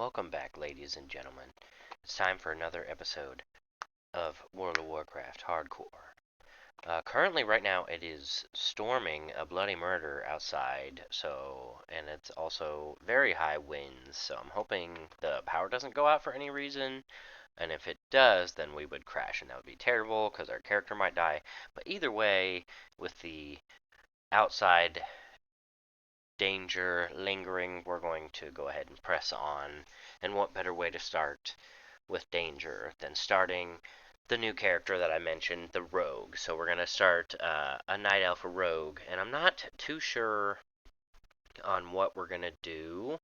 Welcome back, ladies and gentlemen. It's time for another episode of World of Warcraft Hardcore. Currently, right now, it is storming a bloody murder outside, and it's also very high winds, so I'm hoping the power doesn't go out for any reason, and if it does, then we would crash, and that would be terrible, because our character might die. But either way, with the outside danger lingering, we're going to go ahead and press on. And what better way to start with danger than starting the new character that I mentioned, the rogue. So we're going to start a night elf rogue, and I'm not too sure on what we're going to do.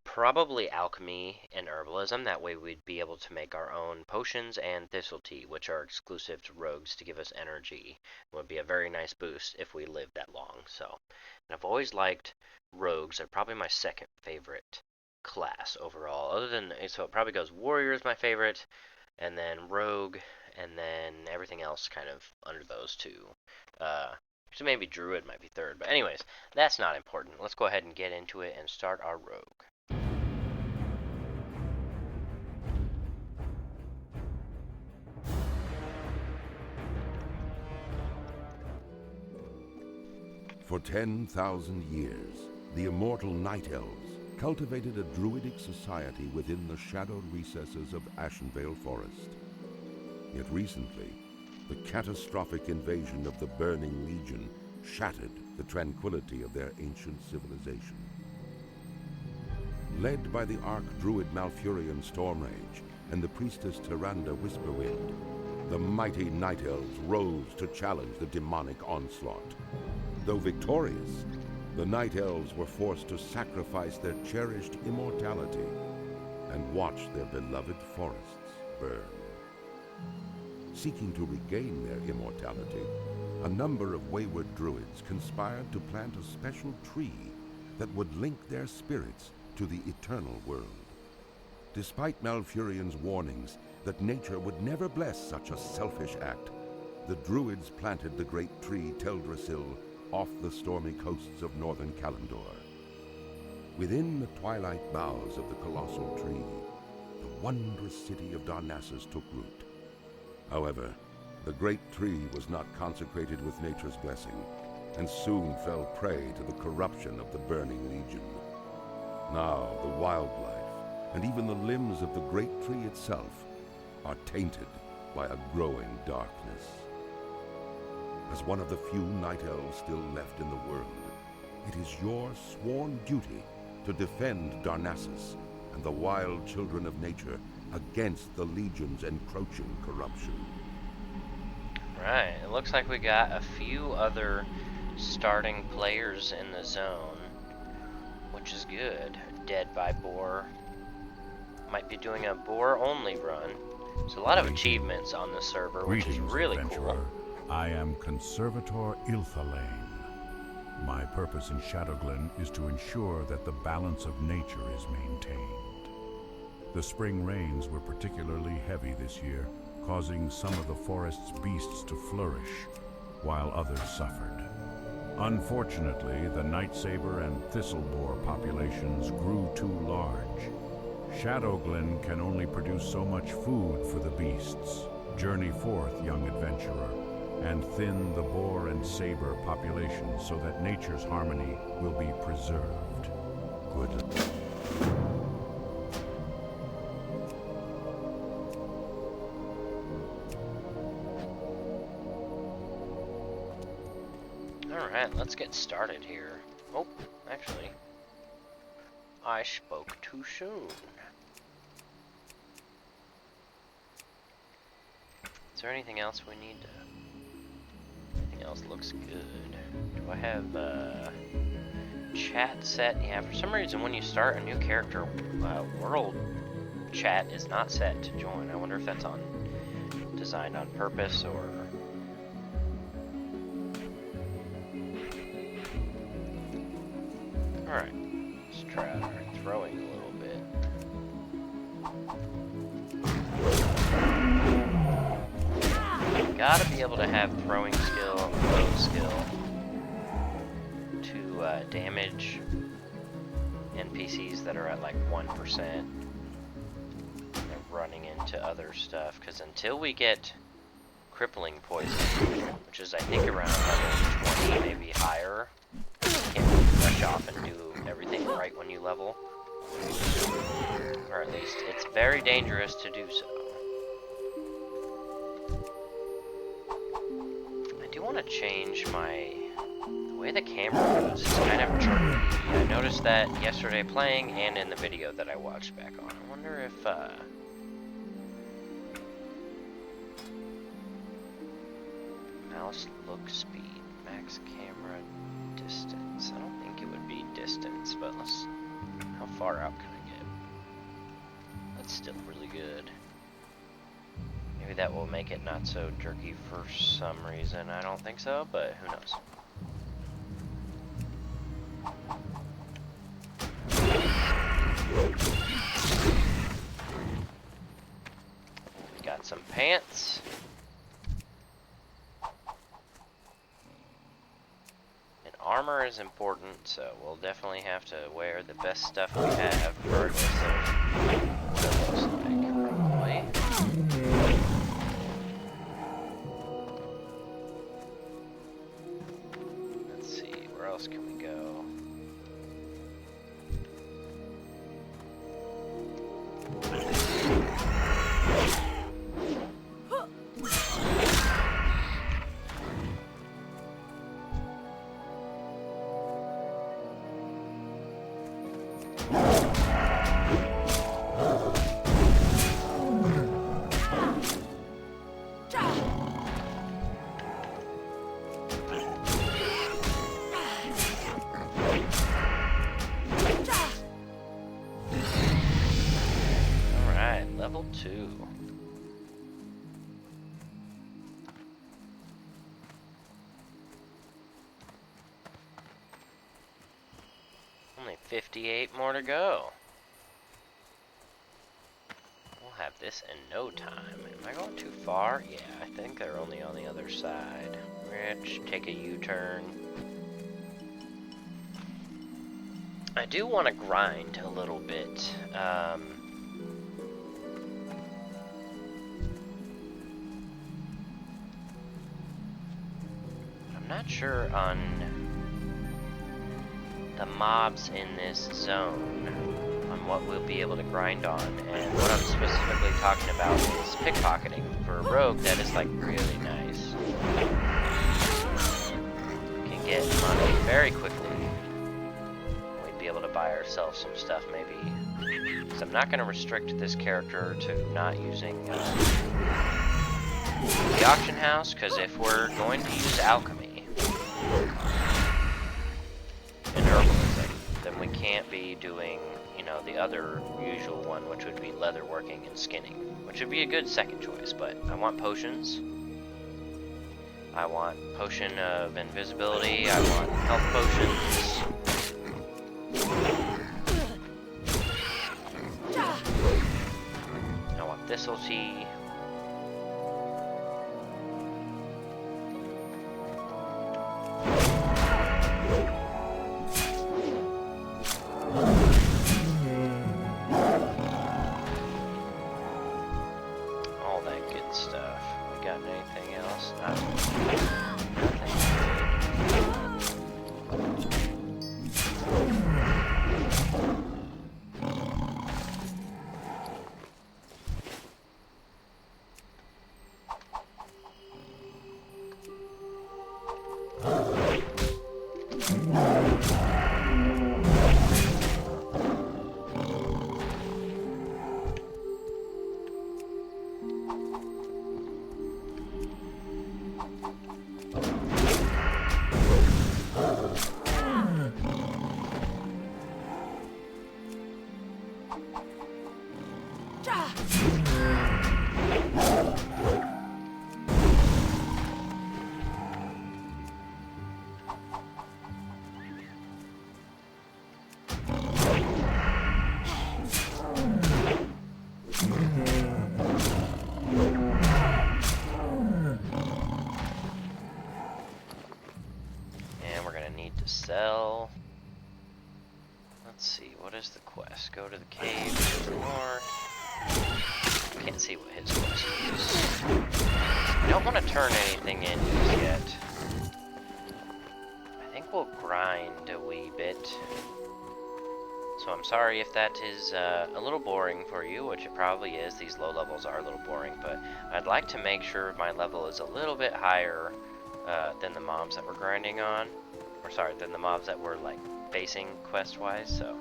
Probably alchemy and herbalism. That way we'd be able to make our own potions and thistle tea, which are exclusive to rogues to give us energy. It would be a very nice boost if we lived that long. And I've always liked rogues. They're probably my second favorite class overall. So it probably goes warrior is my favorite, and then rogue, and then everything else kind of under those two. So maybe druid might be third. But anyways, that's not important. Let's go ahead and get into it and start our rogue. For 10,000 years, the immortal Night Elves cultivated a druidic society within the shadowed recesses of Ashenvale Forest. Yet recently, the catastrophic invasion of the Burning Legion shattered the tranquility of their ancient civilization. Led by the Arch-Druid Malfurion Stormrage and the priestess Tyrande Whisperwind, the mighty Night Elves rose to challenge the demonic onslaught. Though victorious, the Night Elves were forced to sacrifice their cherished immortality and watch their beloved forests burn. Seeking to regain their immortality, a number of wayward druids conspired to plant a special tree that would link their spirits to the eternal world. Despite Malfurion's warnings that nature would never bless such a selfish act, the druids planted the great tree Teldrassil off the stormy coasts of northern Kalimdor. Within the twilight boughs of the colossal tree, the wondrous city of Darnassus took root. However, the great tree was not consecrated with nature's blessing, and soon fell prey to the corruption of the Burning Legion. Now the wildlife, and even the limbs of the great tree itself, are tainted by a growing darkness. As one of the few Night Elves still left in the world, it is your sworn duty to defend Darnassus and the wild children of nature against the Legion's encroaching corruption. Right, it looks like we got a few other starting players in the zone, which is good. Dead by Boar. Might be doing a Boar-only run. There's a lot of achievements on the server, which is really cool. I am Conservator Ilthalane. My purpose in Shadowglen is to ensure that the balance of nature is maintained. The spring rains were particularly heavy this year, causing some of the forest's beasts to flourish, while others suffered. Unfortunately, the Night Saber and Thistleboar populations grew too large. Shadowglen can only produce so much food for the beasts. Journey forth, young adventurer, and thin the boar and saber populations so that nature's harmony will be preserved. Good. Alright, let's get started here. Oh, actually, I spoke too soon. Is there anything else we need to... Everything else looks good. Do I have chat set? Yeah, for some reason when you start a new character, world chat is not set to join. I wonder if that's designed on purpose or... Alright, let's try our throwing a little bit. Gotta be able to have throwing skill and bow skill to damage NPCs NPCs that are at like 1%. They're running into other stuff, because until we get crippling poison, which is I think around level 20, maybe higher, you can't really rush off and do everything right when you level. Or at least, it's very dangerous to do so. I do want to change the way the camera moves. It's kind of jerky. I noticed that yesterday playing and in the video that I watched back on. I wonder if, mouse look speed, max camera distance. I don't think it would be distance, but let's, how far out can I get? That's still really good. Maybe that will make it not so jerky for some reason. I don't think so, but who knows. We got some pants. And armor is important, so we'll definitely have to wear the best stuff we have, regardless of what it looks like, probably. Let's see, where else can we go? Level 2. Only 58 more to go. We'll have this in no time. Am I going too far? Yeah, I think they're only on the other side. Rich, take a U-turn. I do want to grind a little bit. Not sure on the mobs in this zone, on what we'll be able to grind on, and what I'm specifically talking about is pickpocketing. For a rogue, that is like really nice. We can get money very quickly. We'd be able to buy ourselves some stuff maybe. So I'm not going to restrict this character to not using the auction house, because if we're going to use alchemy and herbalism, then we can't be doing, you know, the other usual one, which would be leatherworking and skinning, which would be a good second choice. But I want potions. I want potion of invisibility. I want health potions. I want thistle tea. is the quest? Go to the cave to the north. Can't see what his quest is. I don't want to turn anything in just yet. I think we'll grind a wee bit. So I'm sorry if that is a little boring for you, which it probably is. These low levels are a little boring, but I'd like to make sure my level is a little bit higher than the mobs that we're grinding on. Or sorry, than the mobs that we're like facing quest-wise. So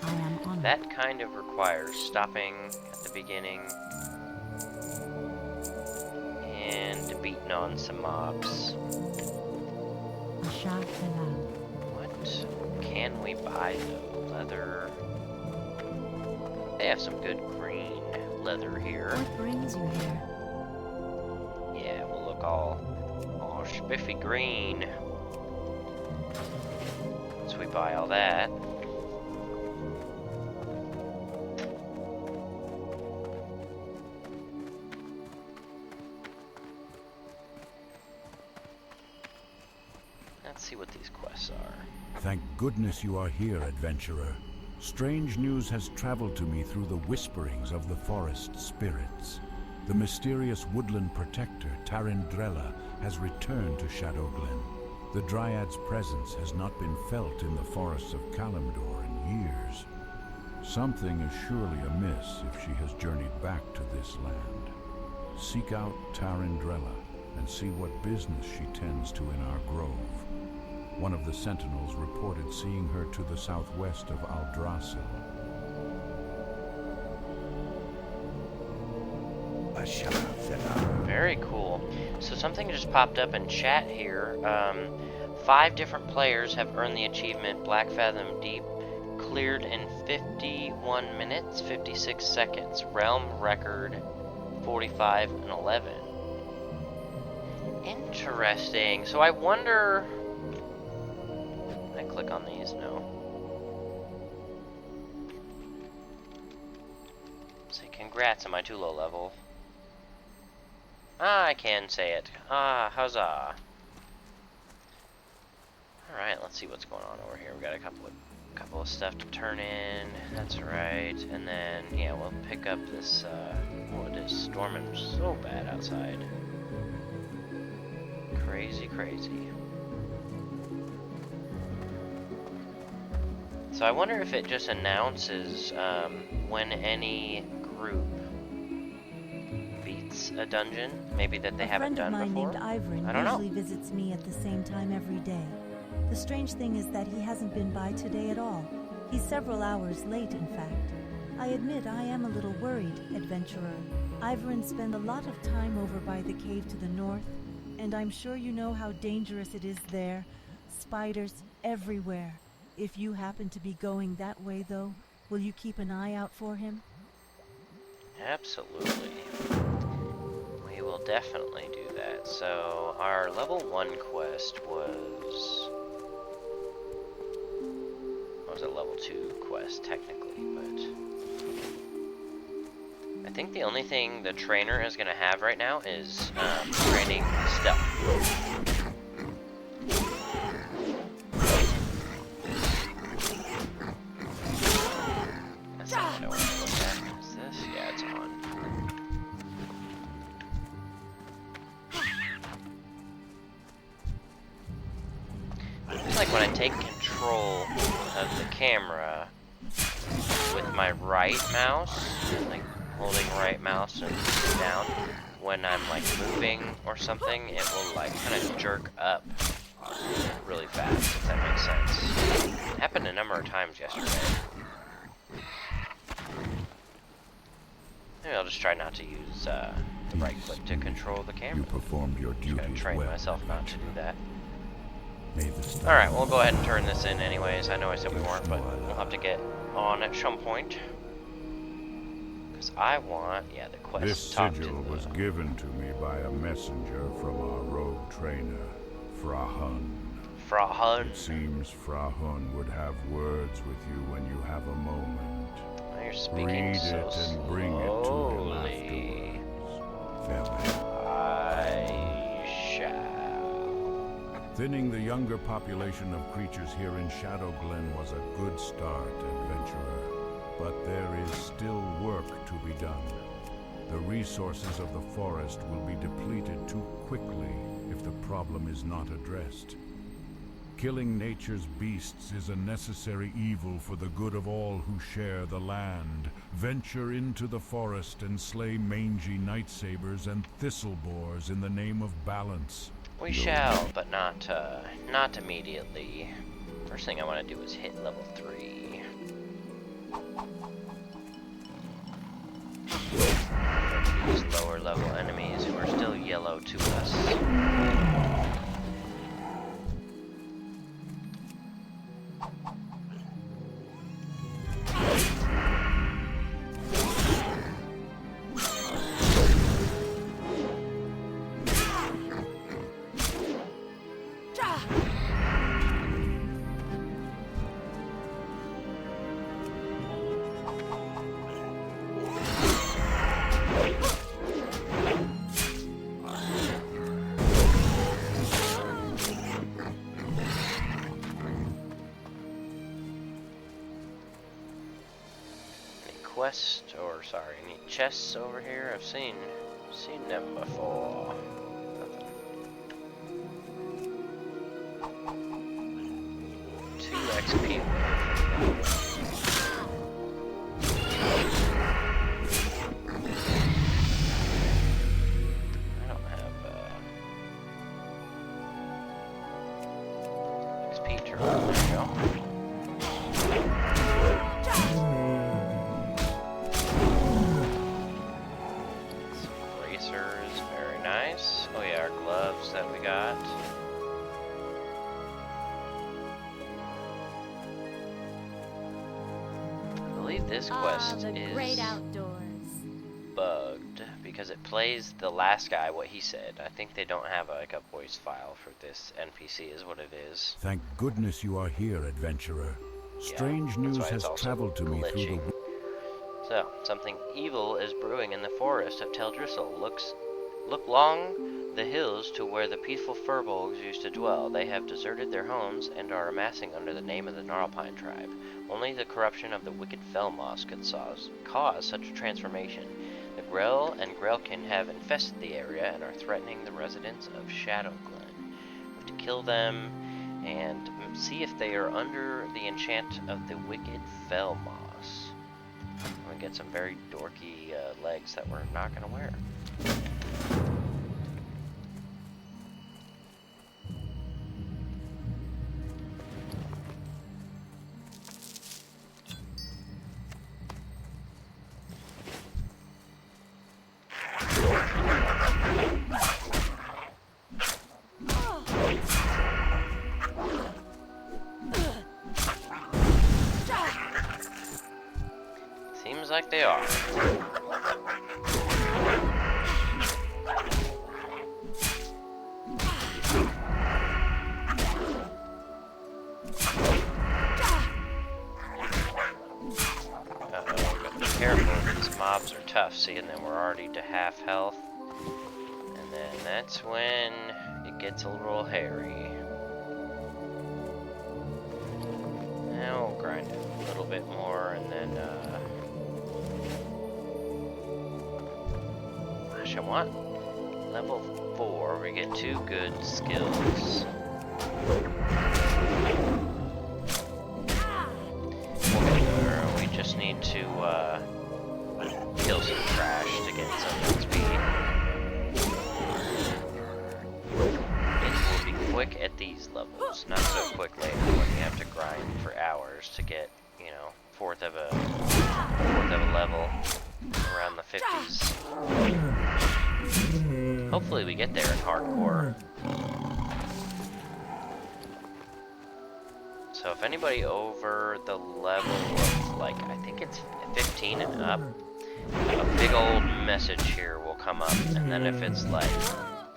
that kind of requires stopping at the beginning and beating on some mobs. What can we buy though? Leather. They have some good green leather here. What brings you here? Yeah, we'll look all spiffy green. Once we buy all that. Let's see what these quests are. Thank goodness you are here, adventurer. Strange news has traveled to me through the whisperings of the forest spirits. The mysterious woodland protector, Tarindrella, has returned to Shadowglen. The Dryad's presence has not been felt in the forests of Kalimdor in years. Something is surely amiss if she has journeyed back to this land. Seek out Tarindrella and see what business she tends to in our grove. One of the sentinels reported seeing her to the southwest of Aldrassil. Very cool. So something just popped up in chat here. 5 different players have earned the achievement Black Fathom Deep, cleared in 51 minutes, 56 seconds. Realm record 45 and 11. Interesting. So I wonder... Can I click on these? No. Say congrats, am I too low level? Ah, I can say it. Ah, huzzah. Alright, let's see what's going on over here. We got a couple of stuff to turn in. That's right. And then, yeah, we'll pick up this, oh, it is storming so bad outside. Crazy, crazy. So I wonder if it just announces when any group beats a dungeon, maybe that they haven't done before. A friend of mine named Ivrin usually visits me at the same time every day. The strange thing is that he hasn't been by today at all. He's several hours late, in fact. I admit I am a little worried, adventurer. Ivrin spent a lot of time over by the cave to the north, and I'm sure you know how dangerous it is there. Spiders everywhere. If you happen to be going that way, though, will you keep an eye out for him? Absolutely. We will definitely do that. So, our level 1 quest was a level 2 quest, technically, but I think the only thing the trainer is going to have right now is training stealth. When I take control of the camera with my right mouse, like holding right mouse and down, when I'm like moving or something, it will like kind of jerk up really fast, if that makes sense. It happened a number of times yesterday. Maybe I'll just try not to use the right click to control the camera. You performed your duties well. Just gotta train myself not to do that. Alright, we'll go ahead and turn this in anyways. I know I said we weren't, but we'll have to get on at some point. Because I want, yeah, the quest. This sigil was given to me by a messenger from our rogue trainer, Frahun. Frahun? It seems Frahun would have words with you when you have a moment. Now you're speaking Read so it and bring it to him afterwards. Farewell. I shall. Thinning the younger population of creatures here in Shadowglen was a good start, adventurer. But there is still work to be done. The resources of the forest will be depleted too quickly if the problem is not addressed. Killing nature's beasts is a necessary evil for the good of all who share the land. Venture into the forest and slay mangy nightsabers and thistlebores in the name of balance. We shall, but not immediately. First thing I want to do is hit level 3. These lower level enemies who are still yellow to us. Any chests over here? I've seen them before. Nothing. 2 XP away. I don't have XP turn. There we go. Oh yeah, our gloves that we got. I believe this quest is great outdoors. bugged because it plays the last guy what he said. I think they don't have like a voice file for this NPC is what it is. Thank goodness you are here, adventurer. Strange Yeah, news that's why it's has also traveled to me through glitching. the... So, something evil is brewing in the forest of Tel Drissel. Look along the hills to where the peaceful furbolgs used to dwell. They have deserted their homes and are amassing under the name of the Gnarlpine tribe. Only the corruption of the wicked Felmoss could cause such a transformation. The Grell and Grelkin have infested the area and are threatening the residents of Shadowglen. We have to kill them and see if they are under the enchant of the wicked Felmoss. I'm gonna get some very dorky legs that we're not gonna wear. Seems like they are. Uh-oh, gotta be careful. These mobs are tough, see, and then we're already to half health. And then that's when it gets a little hairy. Now we'll grind it a little bit more, and then, I want level 4, we get 2 good skills. We'll get there. We just need to kill some trash to get some XP. It will be quick at these levels, not so quick later when you have to grind for hours to get, you know, fourth of a level around the 50s. Hopefully we get there in hardcore. So if anybody over the level of, like, I think it's 15 and up, a big old message here will come up, and then if it's like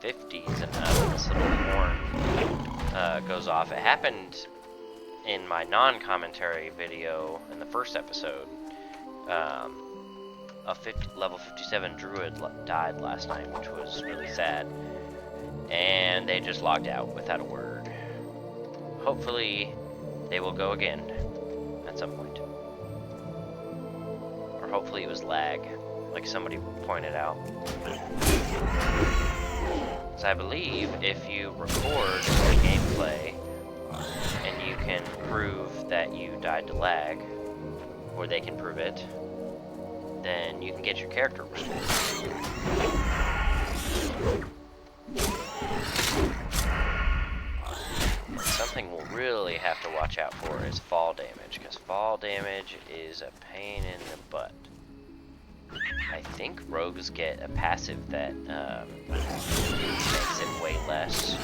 50s and up, this little horn goes off. It happened in my non-commentary video in the first episode. A level 57 druid died last night, which was really sad. And they just logged out without a word. Hopefully, they will go again at some point. hopefully it was lag, like somebody pointed out. So I believe if you record your gameplay and you can prove that you died to lag, or they can prove it, then you can get your character restored. Something we'll really have to watch out for is fall damage, because fall damage is a pain in the butt. I think rogues get a passive that makes it way less.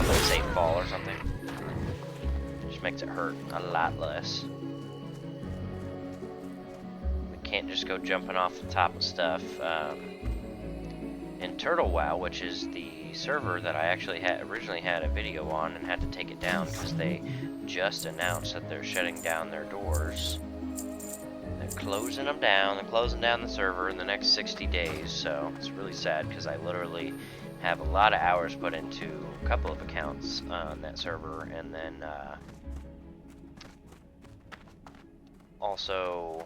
Let's say fall or something. Just makes it hurt a lot less. We can't just go jumping off the top of stuff. In Turtle WoW, which is the server that I actually originally had a video on and had to take it down because they just announced that they're shutting down their doors. They're closing them down. They're closing down the server in the next 60 days. So it's really sad because I literally have a lot of hours put into a couple of accounts on that server, and then also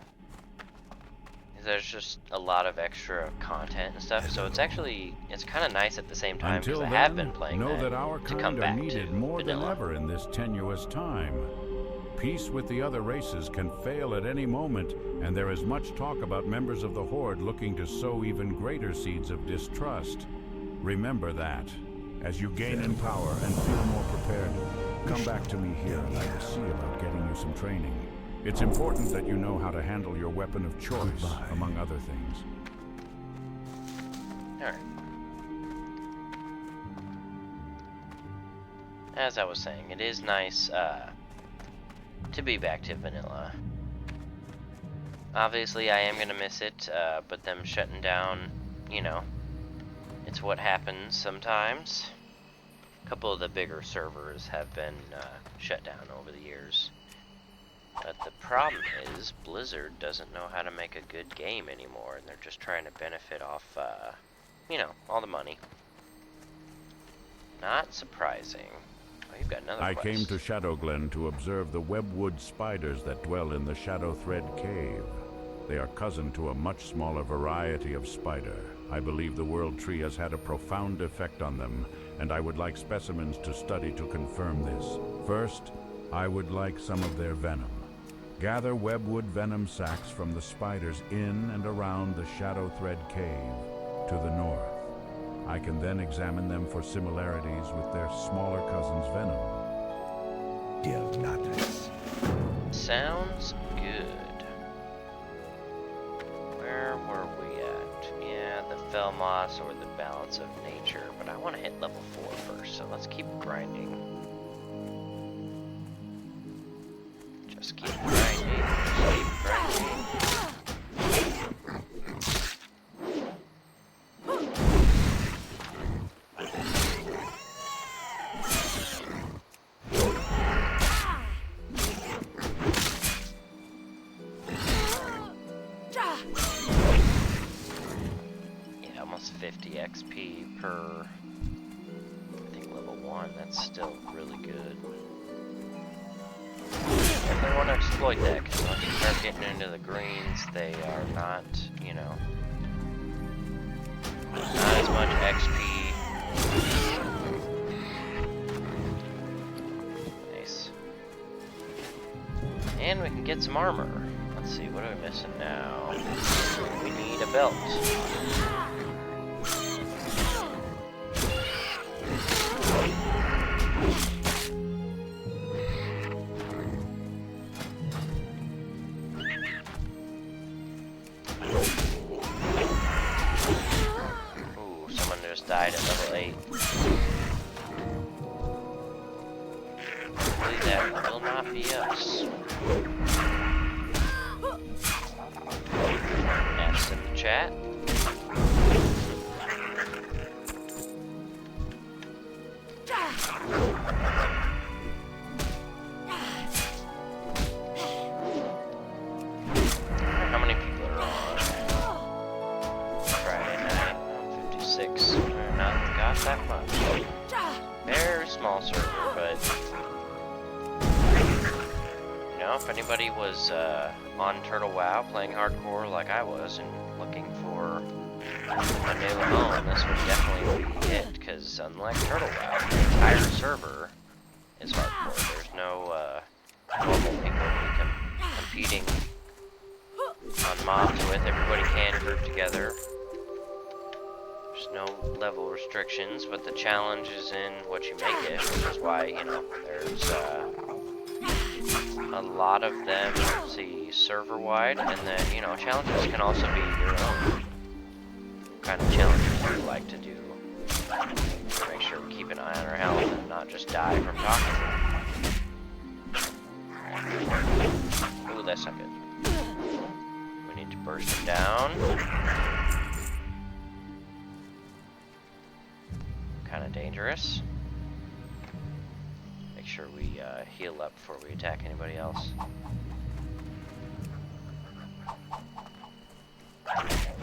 there's just a lot of extra content and stuff, so it's kind of nice at the same time because I have been playing know that our to kind come are back needed to more than vanilla. ever in this tenuous time. Peace with the other races can fail at any moment, and there is much talk about members of the Horde looking to sow even greater seeds of distrust. Remember that. As you gain in power and feel more prepared, come back to me here and I will see about getting you some training. It's important that you know how to handle your weapon of choice, among other things. Alright. As I was saying, it is nice to be back to vanilla. Obviously, I am going to miss it, but them shutting down, you know, it's what happens sometimes. A couple of the bigger servers have been shut down over the years. But the problem is, Blizzard doesn't know how to make a good game anymore, and they're just trying to benefit off, you know, all the money. Not surprising. Oh, you've got another I quest. came to Shadowglen to observe the webwood spiders that dwell in the Shadow Thread Cave. They are cousin to a much smaller variety of spider. I believe the World Tree has had a profound effect on them, and I would like specimens to study to confirm this. First, I would like some of their venom. Gather webwood venom sacs from the spiders in and around the Shadow Thread Cave to the north. I can then examine them for similarities with their smaller cousin's venom. Give notice. Sounds good. Where were we at? Yeah, the Felmoss or the Balance of Nature, but I want to hit level 4 first, so let's keep grinding. Just keep grinding. Just keep grinding. Yeah, almost 50 XP per, I think, level 1. That's still really good. Definitely want to exploit that, because once you start getting into the greens, they are not, you know, not as much XP. Nice. And we can get some armor. Let's see, what are we missing now? We need a belt. Ooh, someone just died at level 8. Hopefully that will not be us. Ask in the chat. How many people are on Friday night? 56. Not got that much. Very small server, but anybody was on Turtle WoW playing hardcore like I was and looking for a new home, this would definitely be it, because unlike Turtle WoW, the entire server is hardcore. There's no normal people competing on mobs with. Everybody can group together. There's no level restrictions, but the challenge is in what you make it, which is why, you know, there's a lot of them, see, server-wide, and then, you know, challenges can also be your own kind of challenges you like to do. Make sure we keep an eye on our health and not just die from talking. Ooh, that's not good. We need to burst him down. Kind of dangerous. Make sure we heal up before we attack anybody else. Okay.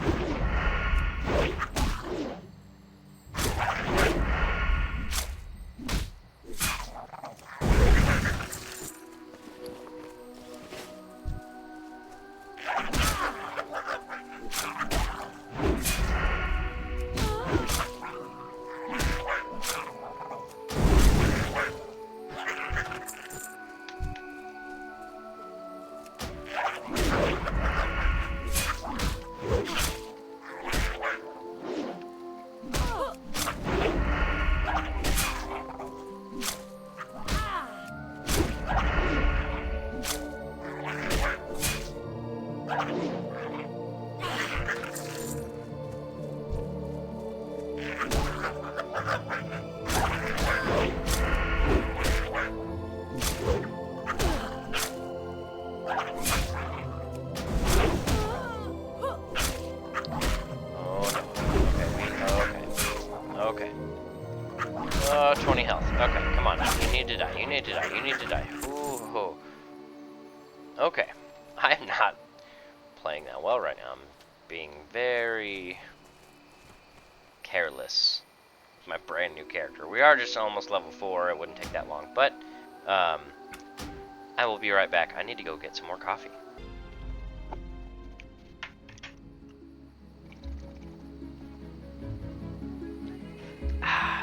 20 health. Okay, come on. You need to die. You need to die. You need to die. Ooh. Okay. I'm not playing that well right now. I'm being very careless with my brand new character. We are just almost level 4. It wouldn't take that long. But, I will be right back. I need to go get some more coffee.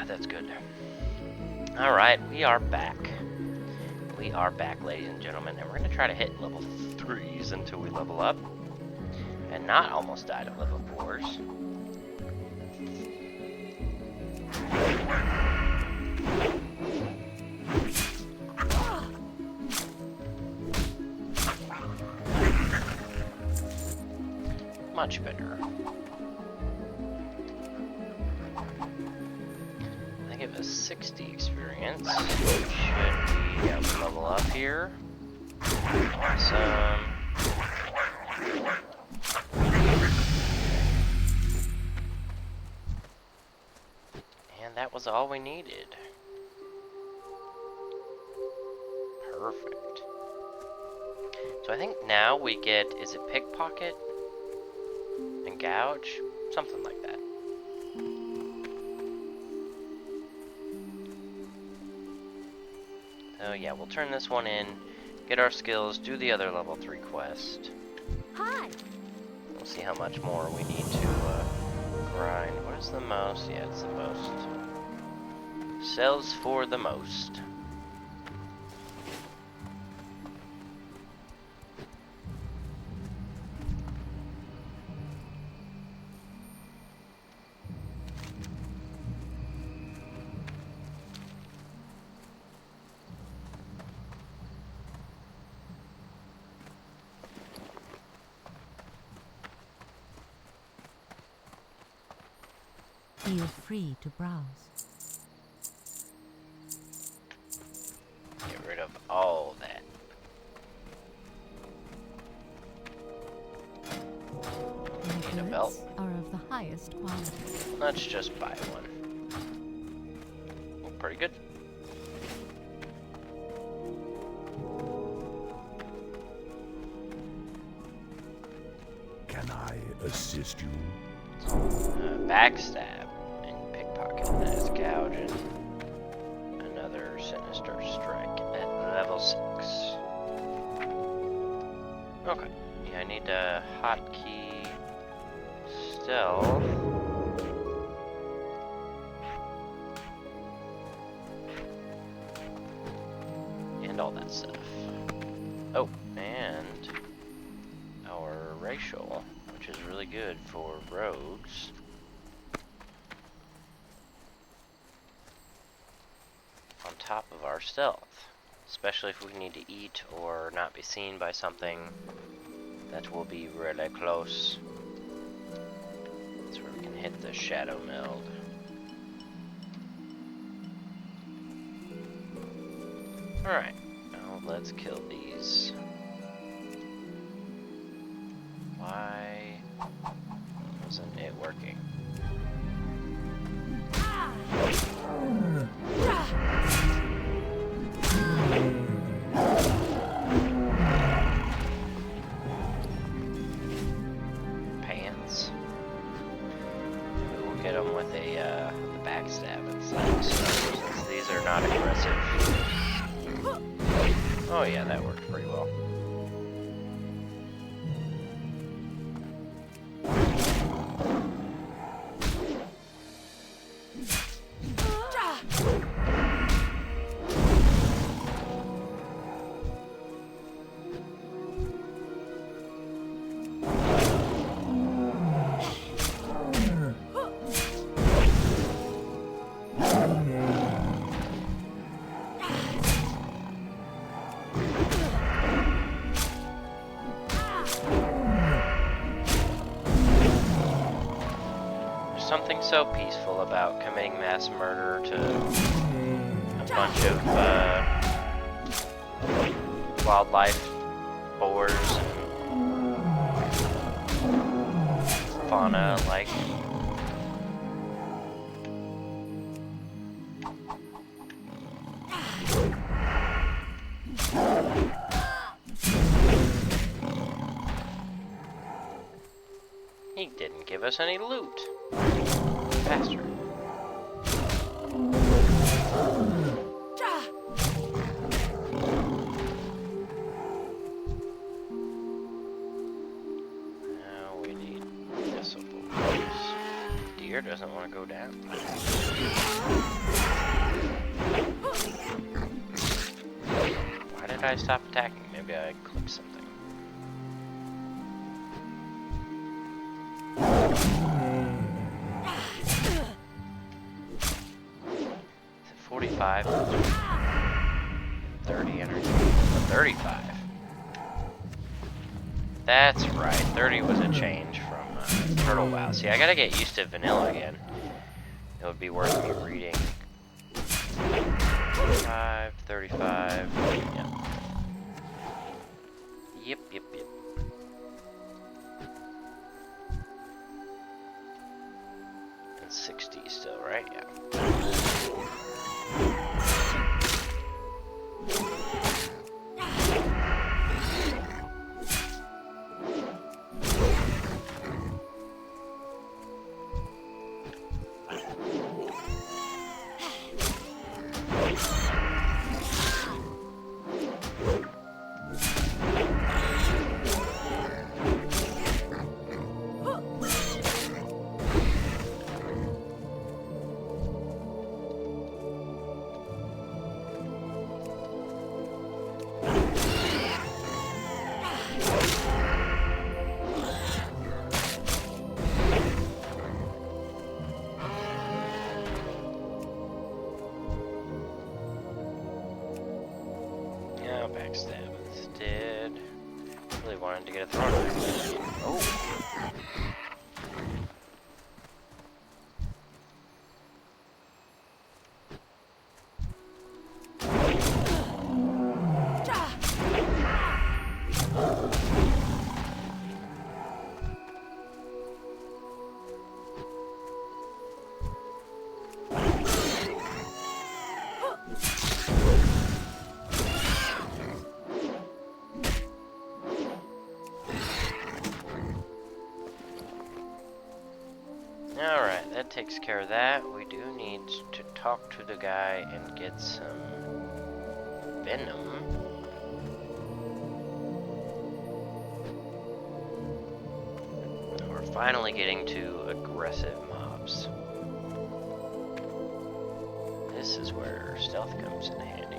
That's good. Alright, we are back. We are back, ladies and gentlemen, and we're going to try to hit level 3s until we level up. And not almost die to level 4s. Much better. I give us 60 experience. Should we level up here? Awesome. And that was all we needed. Perfect. So I think now we get, is it pickpocket and gouge? Something like that. So yeah, we'll turn this one in, get our skills, do the other level 3 quest. Hi. We'll see how much more we need to grind. What is the most? Yeah, it's the most. Sells for the most. Feel free to browse. Get rid of all that. Need a belt? Are of the highest quality. Let's just buy one. Oh, pretty good. Can I assist you? Backstab and pickpocket. That is gouge and another sinister strike at level 6. Okay. Yeah, I need a hotkey stealth. And all that stuff. Oh, and our racial, which is really good for rogues. On top of our stealth. Especially if we need to eat or not be seen by something that will be really close. That's where we can hit the shadow meld. Alright, now let's kill these. Why wasn't it working? Pants. Maybe we'll get them with a the backstab instead. Since these are not aggressive. Oh yeah, that worked pretty well. Something so peaceful about committing mass murder to a bunch of wildlife boars and fauna alike. He didn't give us any loot. Bastard. Now we need missiles. Deer doesn't want to go down. Why did I stop attacking? Maybe I clicked something. 45, 30 energy, 35. That's right, 30 was a change from Turtle WoW. See, I gotta get used to vanilla again. It would be worth me reading. 35, 35, yep. Yep. And 60 still, right? Yeah. Backstab instead. Really wanted to get a thrown knife. Oh. Alright, that takes care of that. We do need to talk to the guy and get some venom. Finally getting to aggressive mobs. This is where stealth comes in handy.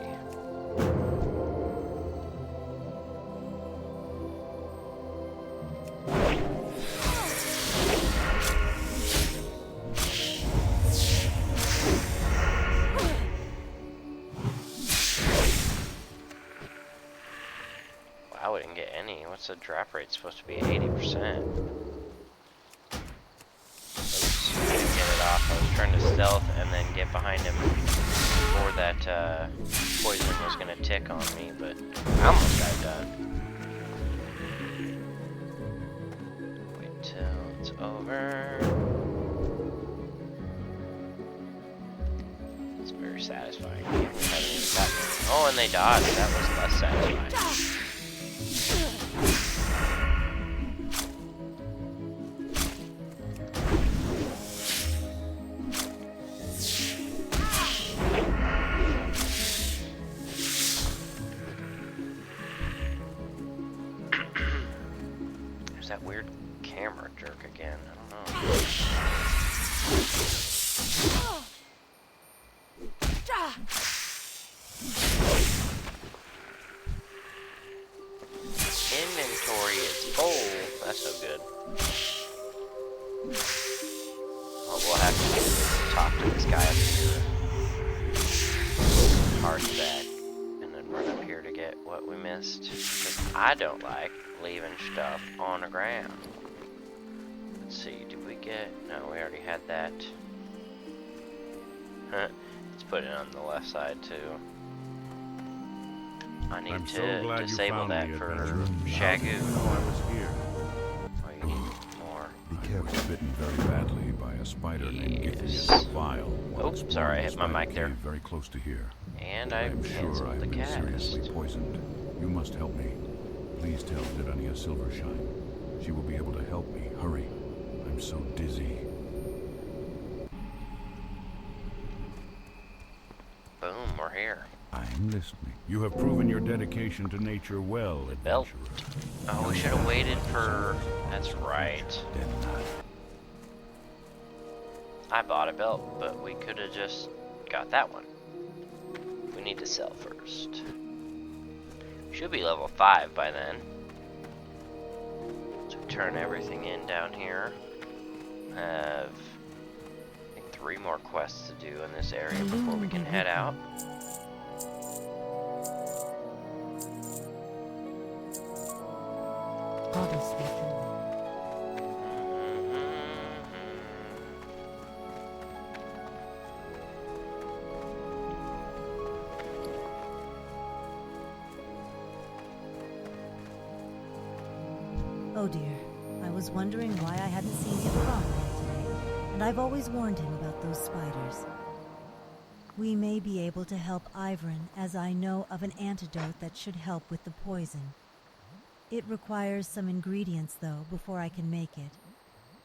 Wow, we didn't get any. What's the drop rate? It's supposed to be 80%. Oops, I didn't get it off. I was trying to stealth and then get behind him before that poison was going to tick on me, but I almost got it done. Wait till it's over. It's very satisfying. We haven't even gotten it. Oh, and they dodged. That was less satisfying. There's that weird camera jerk again. I don't know. Inventory is full. That's no good. All we'll have to do is talk to this guy up here. Hard that. And then run up here to get what we missed. Because I don't like leaving stuff on the ground. Let's see, did we get... No, we already had that. Let's put it on the left side too. I need to disable that for Shagoo. Oh, I was here. Oh, you need more. I was bitten very badly by a spider named Githyanus the Vile. Oh, sorry, I hit my mic there. Very close to here. And I I'm sure canceled I've the been seriously cast. poisoned. You must help me. Please tell Didania Silvershine. She will be able to help me. Hurry. I'm so dizzy. Boom, we're here. I'm listening. You have proven your dedication to nature well, Belt. adventurer. Oh, we should have waited for... That's right. I bought a belt, but we could have just got that one. We need to sell first. Should be level 5 by then. So turn everything in down here. Have, I think, 3 more quests to do in this area before we can head out. Goddess speaking. Oh dear, I was wondering why I hadn't seen him from today, and I've always warned him about those spiders. We may be able to help Ivern, as I know of an antidote that should help with the poison. It requires some ingredients, though, before I can make it.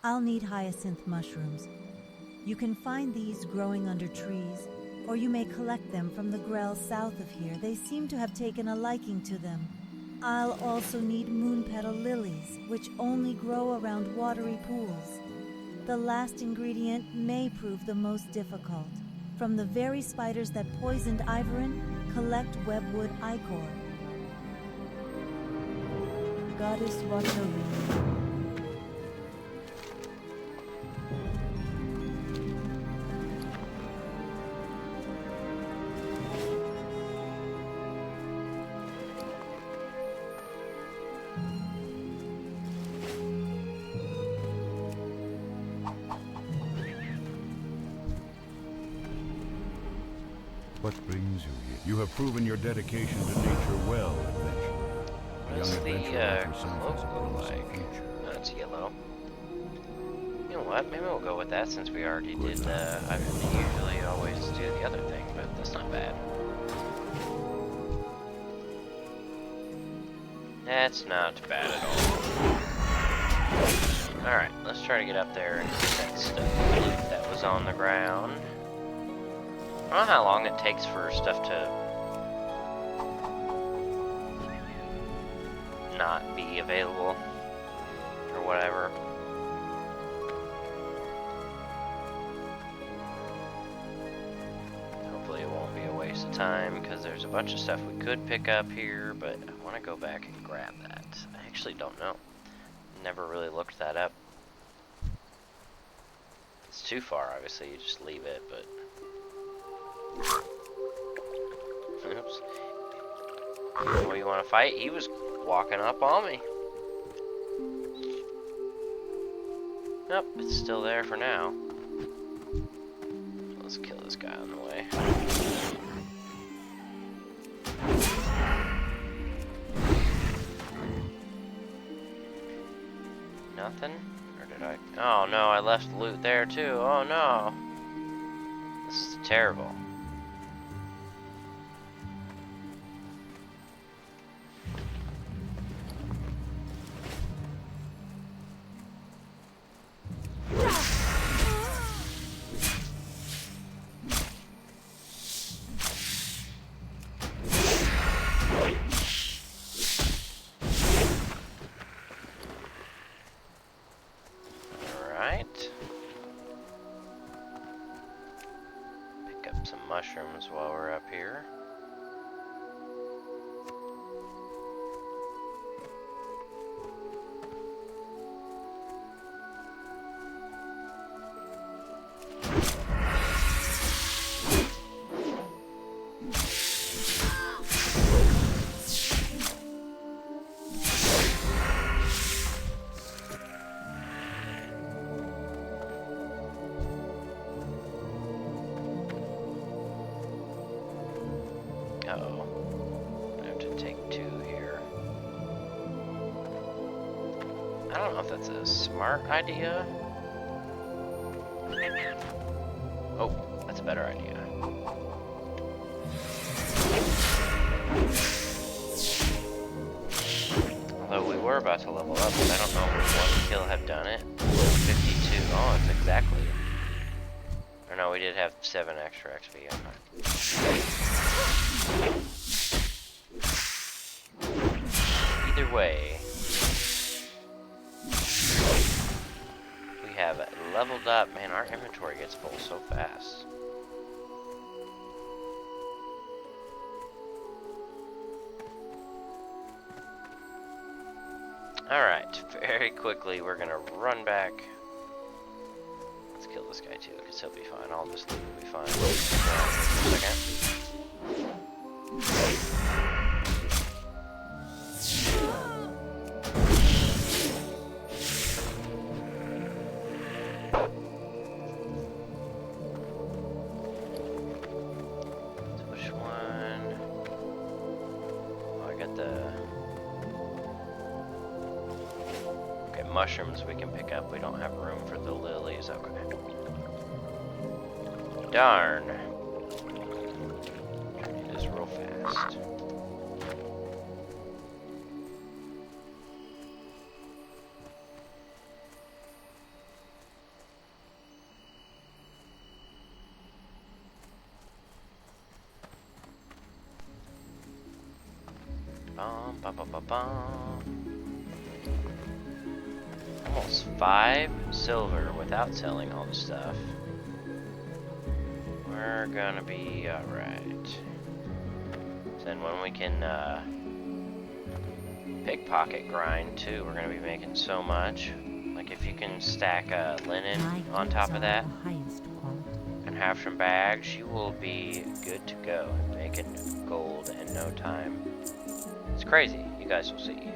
I'll need hyacinth mushrooms. You can find these growing under trees, or you may collect them from the Grell south of here. They seem to have taken a liking to them. I'll also need moon-petal lilies, which only grow around watery pools. The last ingredient may prove the most difficult. From the very spiders that poisoned Ivern, collect webwood ichor. Goddess watch over you. What brings you here? You have proven your dedication to nature well, adventurer. A What's young the adventurer like yourself cloak has a look promising like? future. That's yellow. You know what? Maybe we'll go with that since we already did the... I usually always do the other thing, but that's not bad. That's not bad at all. Alright, let's try to get up there and get that stuff that was on the ground. I don't know how long it takes for stuff to not be available or whatever. time because there's a bunch of stuff we could pick up here, but I want to go back and grab that. I actually don't know. Never really looked that up. It's too far, obviously, you just leave it, but... Oops. What, you want to fight? He was walking up on me. Nope, it's still there for now. Let's kill this guy on the way. Nothing? Or did I? Oh no, I left loot there too. Oh no. This is terrible. Pick up some mushrooms while we're up here. Uh-oh. I have to take 2 here. I don't know if that's a smart idea. Oh, that's a better idea. Although we were about to level up, but I don't know if 1 kill had done it. 52. Oh, it's exactly. Or no, we did have 7 extra XP. Either way, we have leveled up. Man, our inventory gets full so fast. Alright, very quickly we're gonna run back. Let's kill this guy too, because he'll be fine. All this loot will be fine. For a second. Which one? Oh, I got the... Okay, mushrooms we can pick up. We don't have room for the lilies. Okay. Darn. Trying to do this real fast. Bum, bum, bum, bum, bum. Almost 5 silver without selling all the stuff. We're gonna be alright. So then when we can pickpocket grind too, we're gonna be making so much. Like if you can stack linen on top of that and have some bags, you will be good to go. Making gold in no time. It's crazy. You guys will see.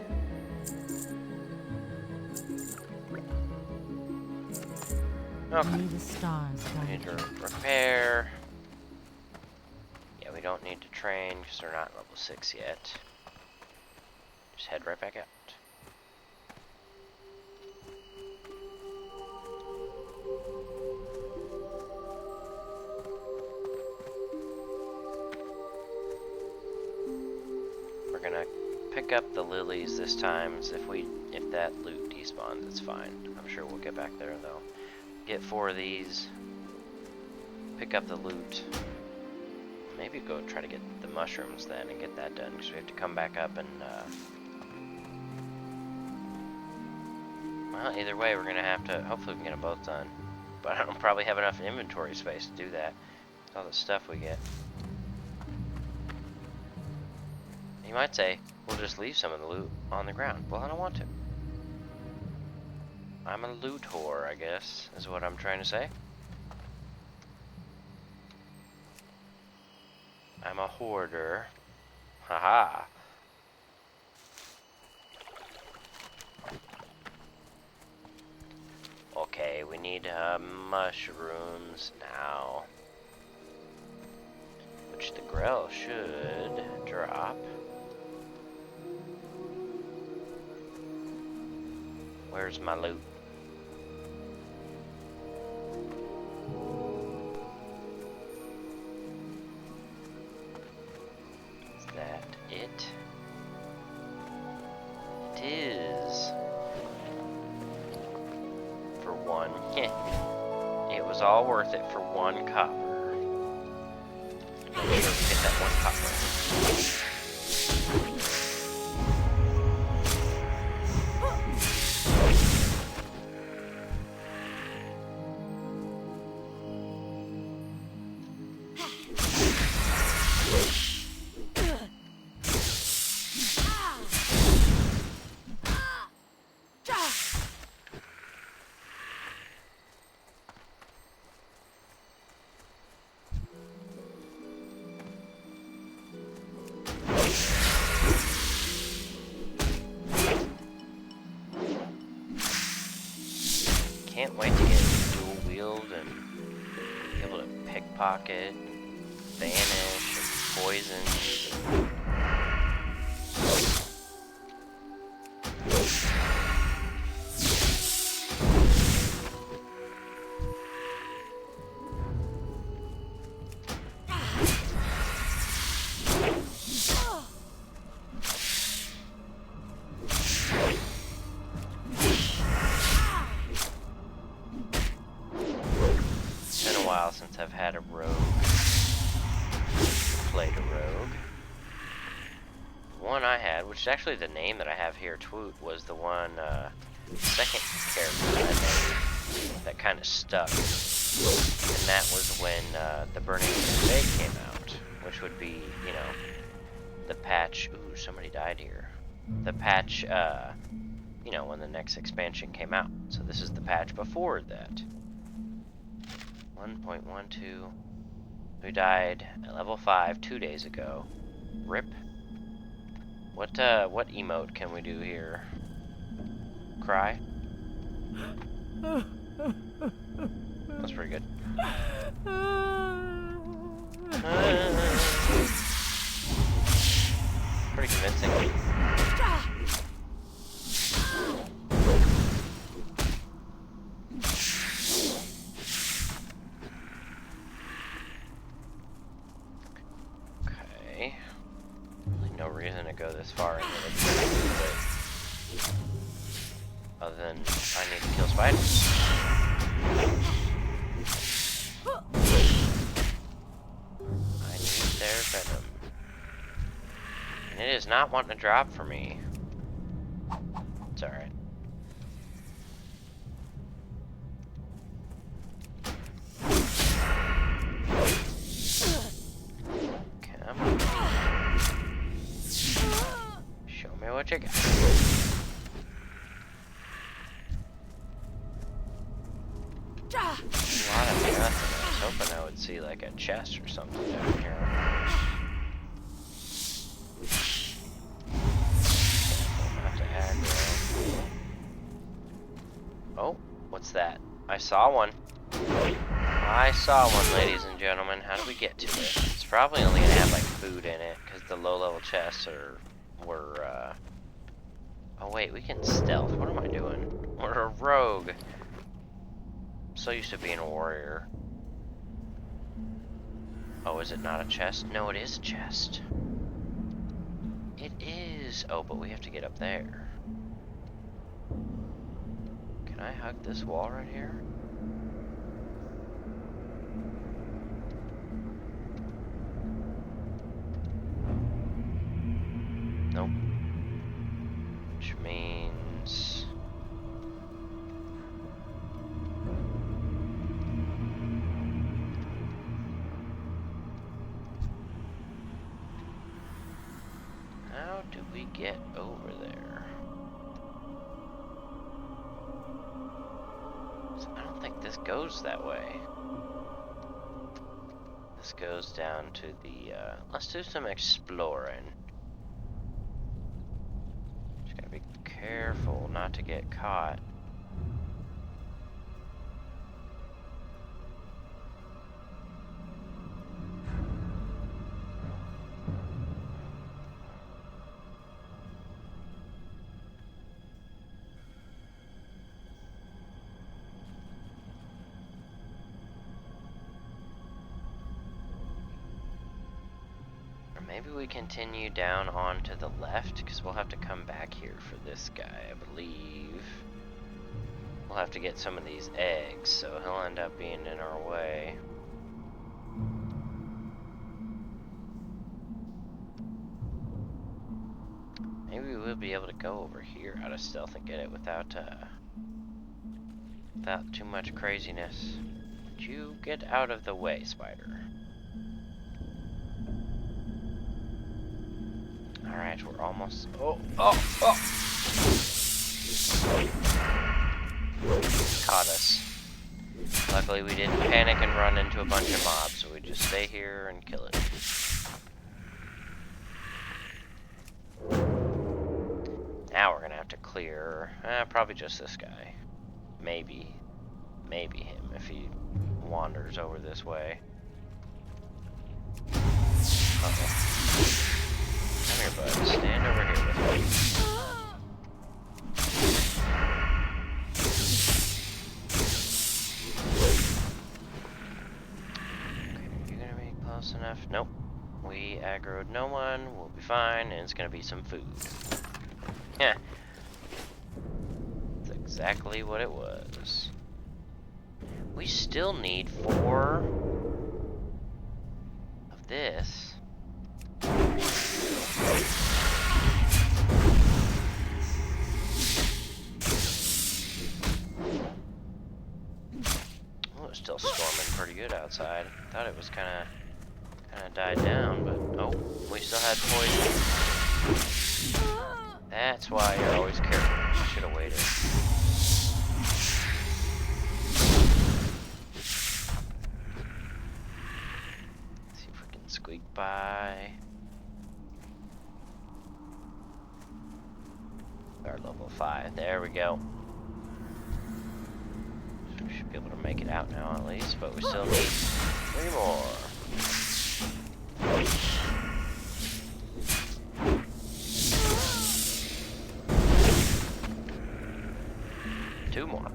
Okay. We need to repair. Yeah, we don't need to train because we're not level 6 yet. Just head right back out. We're gonna pick up the lilies this time. So if that loot despawns, it's fine. I'm sure we'll get back there though. Get 4 of these. Pick up the loot. Maybe go try to get the mushrooms then and get that done because we have to come back up and well, either way we're gonna have to, hopefully we can get them both done, but I don't probably have enough inventory space to do that with all the stuff we get. You might say, we'll just leave some of the loot on the ground. Well, I don't want to. I'm a loot whore, I guess, is what I'm trying to say. I'm a hoarder. Haha. Okay, we need mushrooms now. Which the Grell should drop. Where's my loot? Is that it? It is. For one. It was all worth it for 1 copper. Make sure we get that 1 copper. Can't wait to get dual wield and be able to pickpocket, and vanish, and poison. Since I've had a rogue, played a rogue. The one I had, which is actually the name that I have here, Twoot, was the one, second character that I made that kind of stuck. And that was when, the Burning Crusade came out, which would be, you know, the patch, ooh, somebody died here. The patch, you know, when the next expansion came out. So this is the patch before that. 1.12. We died at level 5 2 days ago. RIP. What emote can we do here? Cry? That's pretty good. Pretty convincing. No reason to go this far into the game, but other than I need to kill spiders. I need their venom. And it is not wanting to drop for me. It's alright. What you got? A lot of nothing. I was hoping I would see like a chest or something down here. Not to aggro. Oh, what's that? I saw one. I saw one, ladies and gentlemen. How do we get to it? It's probably only gonna have like food in it because the low-level chests were oh wait, we can stealth. What am I doing? We're a rogue. I'm so used to being a warrior. Oh, is it not a chest? No, it is a chest. It is. Oh, but we have to get up there. Can I hug this wall right here? Nope. Which means... do we get over there? I don't think this goes that way. This goes down to the, let's do some exploring. Just gotta be careful not to get caught. Maybe we continue down on to the left, because we'll have to come back here for this guy, I believe. We'll have to get some of these eggs, so he'll end up being in our way. Maybe we'll be able to go over here out of stealth and get it without too much craziness. Would you get out of the way, spider? Alright, we're almost... Oh! Caught us. Luckily we didn't panic and run into a bunch of mobs, so we just stay here and kill it. Now we're gonna have to clear... probably just this guy. Maybe him if he wanders over this way. Uh-oh. Come here, bud. Stand over here with me. Okay, you're gonna be close enough. Nope. We aggroed no one. We'll be fine, and it's gonna be some food. Yeah. That's exactly what it was. We still need 4 of this. Oh, it's still storming pretty good outside. Thought it was kind of died down, but oh, we still had poison. That's why you're always careful. Should have waited. Let's see if we can squeak by. Our level 5. There we go. So we should be able to make it out now at least, but we still need 3 more. Two more.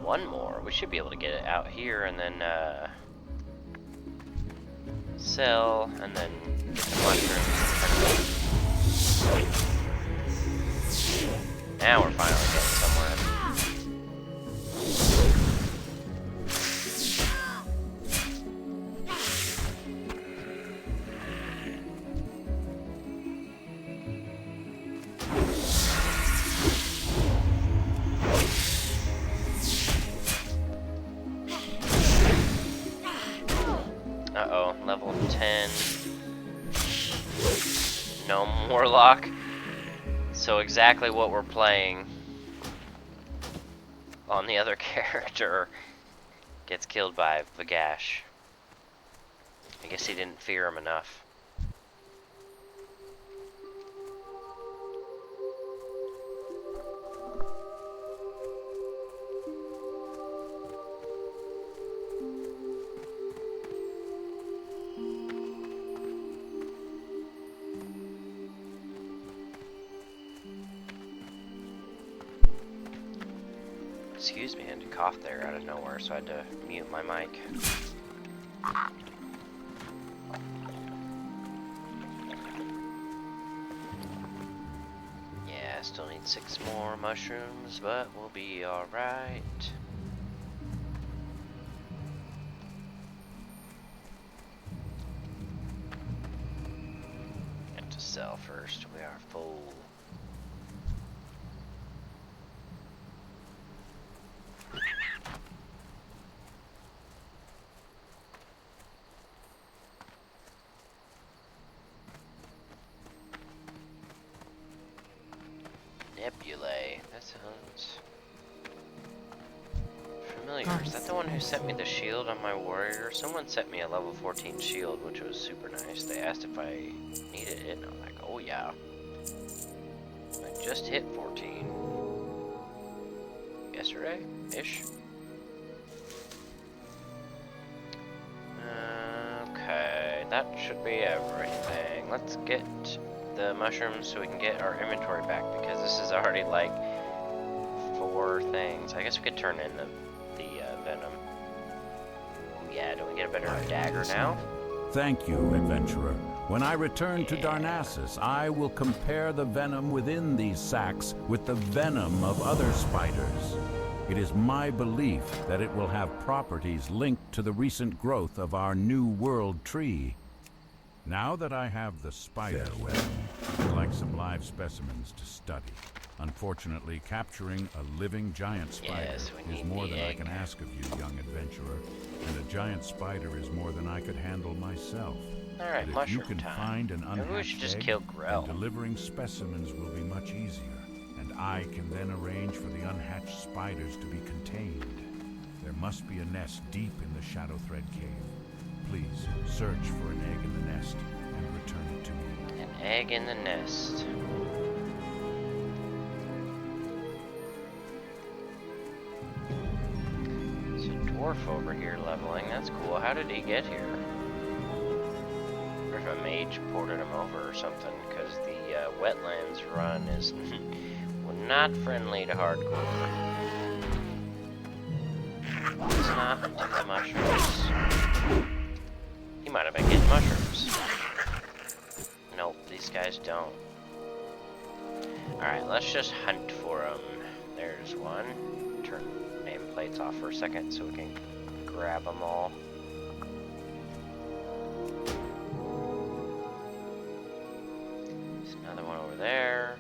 One more. We should be able to get it out here and then sell and then get the mushrooms. Now we're finally getting somewhere. Uh-oh, level 10. No Warlock. So exactly what we're playing on the other character gets killed by Vagash. I guess he didn't fear him enough. Excuse me, I had to cough there out of nowhere, so I had to mute my mic. Yeah, I still need 6 more mushrooms, but we'll be alright. sell first. We are full. Nebulae. That sounds familiar. Is that the one who sent me the shield on my warrior? Someone sent me a level 14 shield, which was super nice. They asked if I needed it, and I'm like, oh yeah. I just hit 14. Yesterday-ish? Okay, that should be everything. Let's get the mushrooms so we can get our inventory back, because this is already like 4 things. I guess we could turn in the venom. Oh yeah, do we get a better dagger now? Thank you, adventurer. When I return to Darnassus, I will compare the venom within these sacs with the venom of other spiders. It is my belief that it will have properties linked to the recent growth of our new world tree. Now that I have the spider web, I'd like some live specimens to study. Unfortunately, capturing a living giant spider is more than I can ask of you, young adventurer. And a giant spider is more than I could handle myself. Alright, If mushroom you can time. find an Maybe we should unhatched just egg, kill then Grell. delivering specimens will be much easier. And I can then arrange for the unhatched spiders to be contained. There must be a nest deep in the Shadow Thread Cave. Please, search for an egg in the nest and return it to me. An egg in the nest. There's a dwarf over here leveling. That's cool. How did he get here? Or if a mage ported him over or something, because the wetlands run is not friendly to hardcore. Let's not do the mushrooms. He might have been getting mushrooms. Nope, these guys don't. Alright, let's just hunt for them. There's one. Turn nameplates off for a second so we can grab them all. There's another one over there.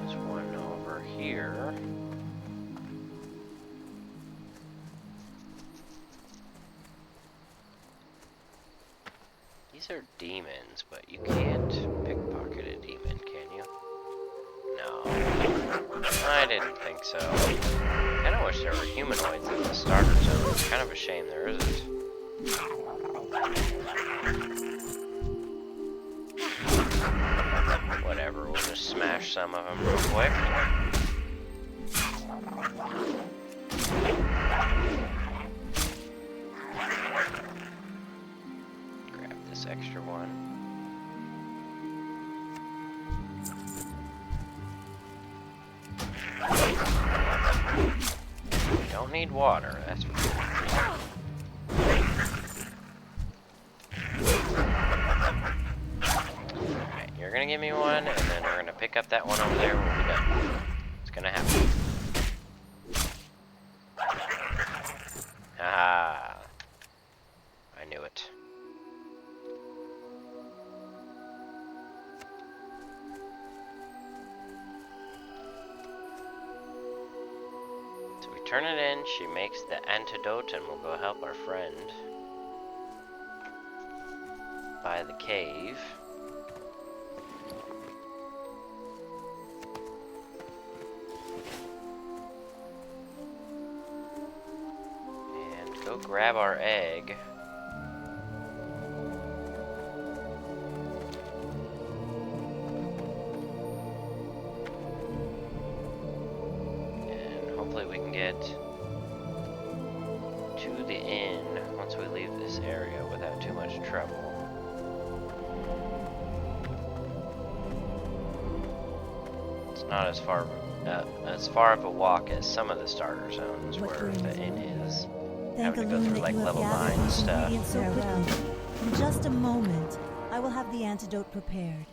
There's one over here. These are demons, but you can't pickpocket a demon, can you? No. I didn't think so. I kinda wish there were humanoids in the starter zone. It's kind of a shame there isn't. Whatever, we'll just smash some of them real quick. Grab this extra one. We don't need water, that's for sure. Alright, you're gonna give me one, and then we're gonna pick up that one over there when we're done. It's gonna happen. Haha. I knew it. So we turn it in, she makes the antidote, and we'll go help our friend by the cave. And go grab our egg. And hopefully we can get to the inn once we leave this area without too much trouble. It's not as far of a walk as some of the starter zones What where brings the inn you? is. Thank Having to go Elune through that like you have level gathered 9 these stuff. ingredients so quickly. In just a moment, I will have the antidote prepared.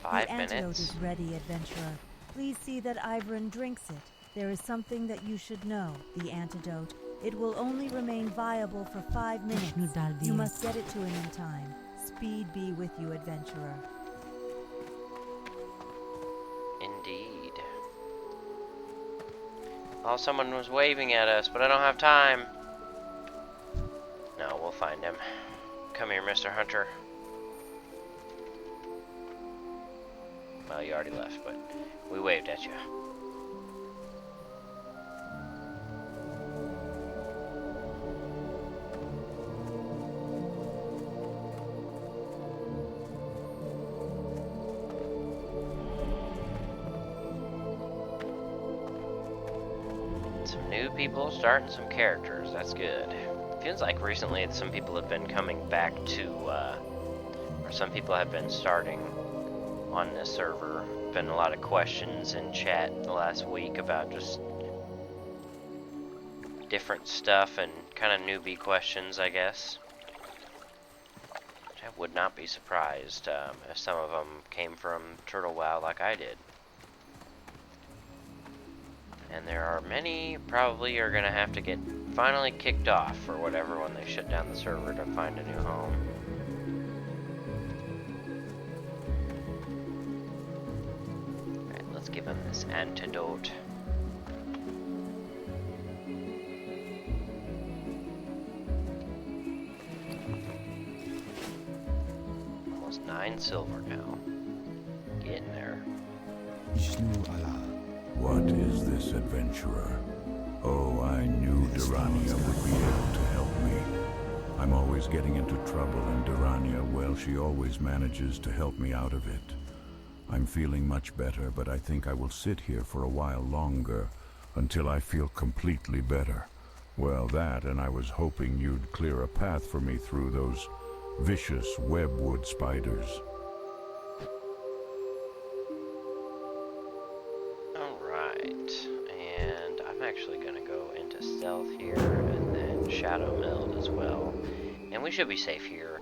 5 The antidote minutes? is ready, adventurer. Please see that Ivran drinks it. There is something that you should know. The antidote. It will only remain viable for 5 minutes. You must get it to him in time. Speed be with you, adventurer. Indeed. Oh, someone was waving at us, but I don't have time. No, we'll find him. Come here, Mr. Hunter. Well, you already left, but we waved at you. Some new people starting some characters. That's good. Feels like recently some people have been coming back to, or some people have been starting on this server. Been a lot of questions in chat the last week about just different stuff and kind of newbie questions, I guess. I would not be surprised if some of them came from Turtle WoW like I did. And there are many probably are going to have to get finally kicked off or whatever when they shut down the server to find a new home. Alright, let's give him this antidote. Almost 9 silver now. Getting there. What is this, adventurer? Oh, I knew Durania would be able to help me. I'm always getting into trouble, and Durania, well, she always manages to help me out of it. I'm feeling much better, but I think I will sit here for a while longer until I feel completely better. Well, that, and I was hoping you'd clear a path for me through those vicious webwood spiders. And I'm actually going to go into stealth here and then shadow meld as well. And we should be safe here.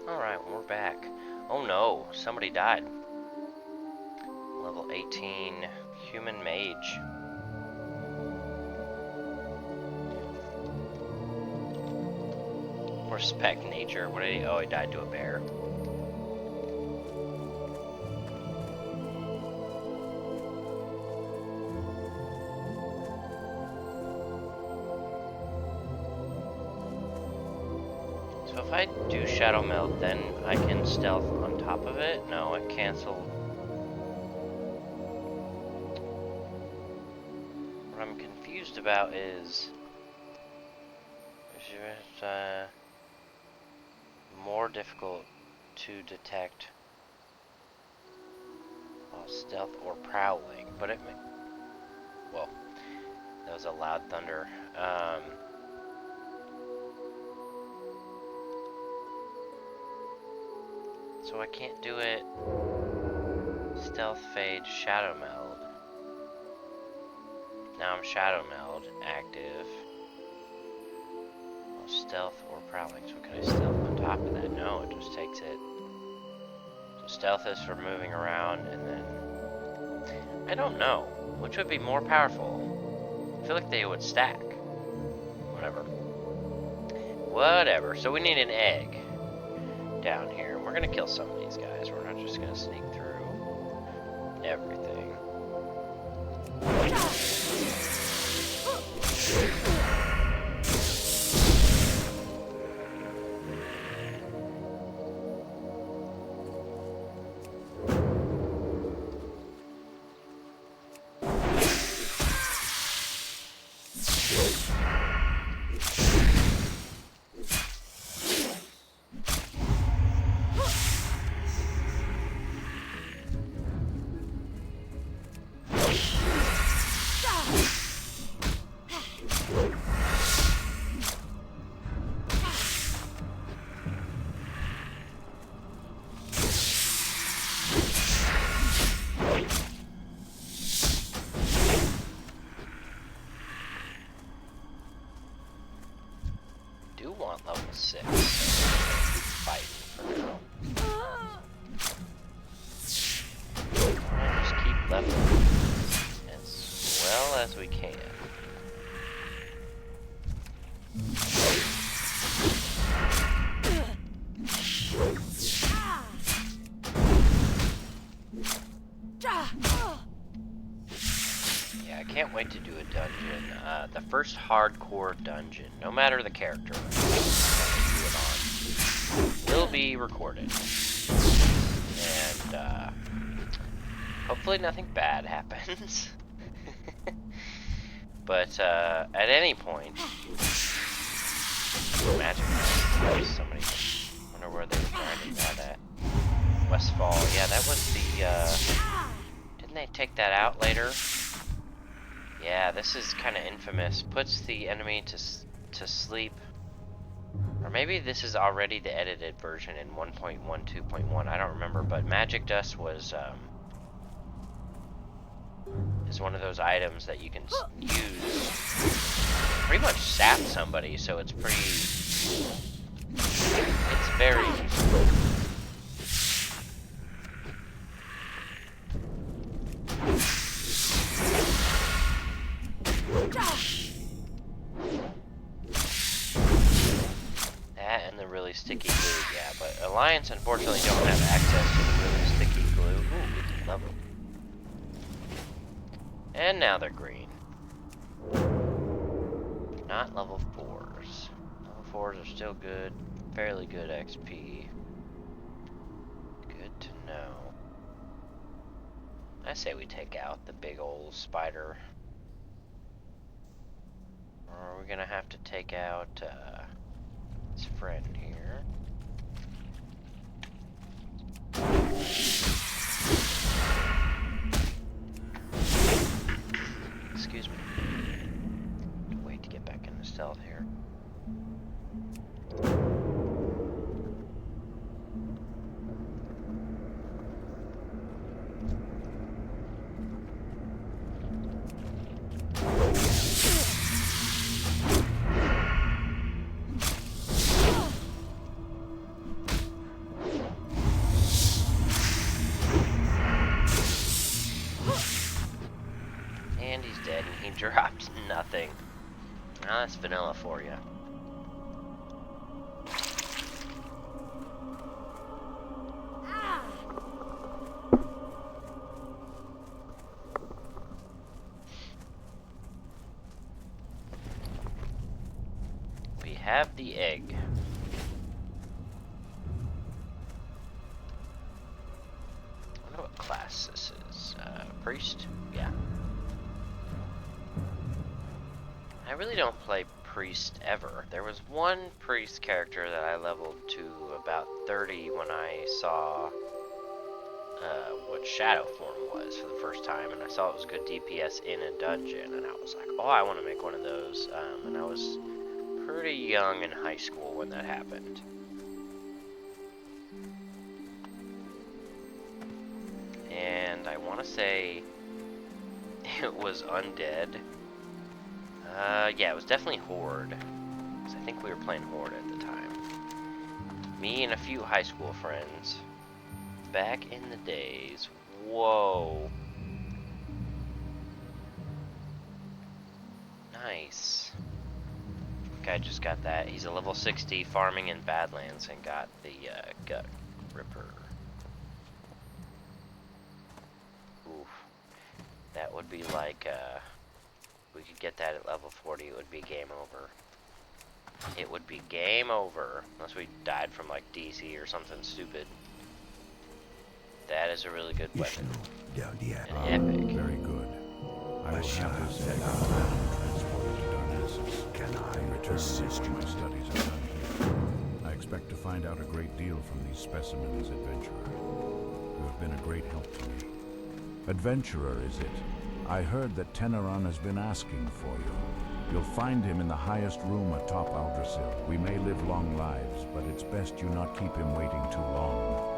Alright, we're back. Oh no, somebody died. Level 18 human mage. Respect nature. What did he? Oh, he died to a bear. So if I do shadow meld, then I can stealth on top of it? No, it canceled. What I'm confused about is it more difficult to detect while stealth or prowling, but it may, well, that was a loud thunder. So I can't do it stealth fade shadow meld. Now I'm shadow meld active. Well, stealth or prowling. So can I stealth on top of that? No, it just takes it. So stealth is for moving around, and then I don't know which would be more powerful. I feel like they would stack. Whatever. So we need an egg down here. We're gonna kill some of these guys. We're not just gonna sneak through everything. level as well as we can. Yeah, I can't wait to do a dungeon. The first hardcore dungeon, no matter the character I'm gonna do it on, will be recorded. And hopefully nothing bad happens. But at any point, magic. Somebody. Wonder where they were grinding that at. Westfall. Yeah, that was the. Didn't they take that out later? Yeah, this is kind of infamous. Puts the enemy to sleep. Or maybe this is already the edited version in 1.12.1. I don't remember, but magic dust was is one of those items that you can use. Pretty much sap somebody, so it's pretty. It's very useful. That and the really sticky glue, yeah, but Alliance unfortunately don't have access to the really sticky glue. Ooh, we can level. And now they're green. Not level 4s. Level 4s are still good, fairly good XP. Good to know. I say we take out the big old spider. Or are we gonna have to take out his friend here? Excuse me. Wait to get back into stealth here. And he's dead, and he dropped nothing. Now that's vanilla for you. We have the egg. I wonder what class this is. Priest? Yeah. I really don't play priest ever. There was one priest character that I leveled to about 30 when I saw what Shadow Form was for the first time, and I saw it was good DPS in a dungeon, and I was like, oh, I want to make one of those. And I was pretty young in high school when that happened. And I want to say it was undead. Yeah, it was definitely Horde. 'Cause I think we were playing Horde at the time. Me and a few high school friends. Back in the days. Whoa. Nice. Guy just got that. He's a level 60 farming in Badlands and got the Gut Ripper. Oof. That would be like, we could get that at level 40, it would be game over. It would be game over, unless we died from like DC or something stupid. That is a really good weapon. An epic. Very good. I will have this egg transported to Darnassus. In return, my studies are done here. I expect to find out a great deal from these specimens, adventurer. You have been a great help to me. Adventurer, is it? I heard that Teneron has been asking for you. You'll find him in the highest room atop Aldrasil. We may live long lives, but it's best you not keep him waiting too long.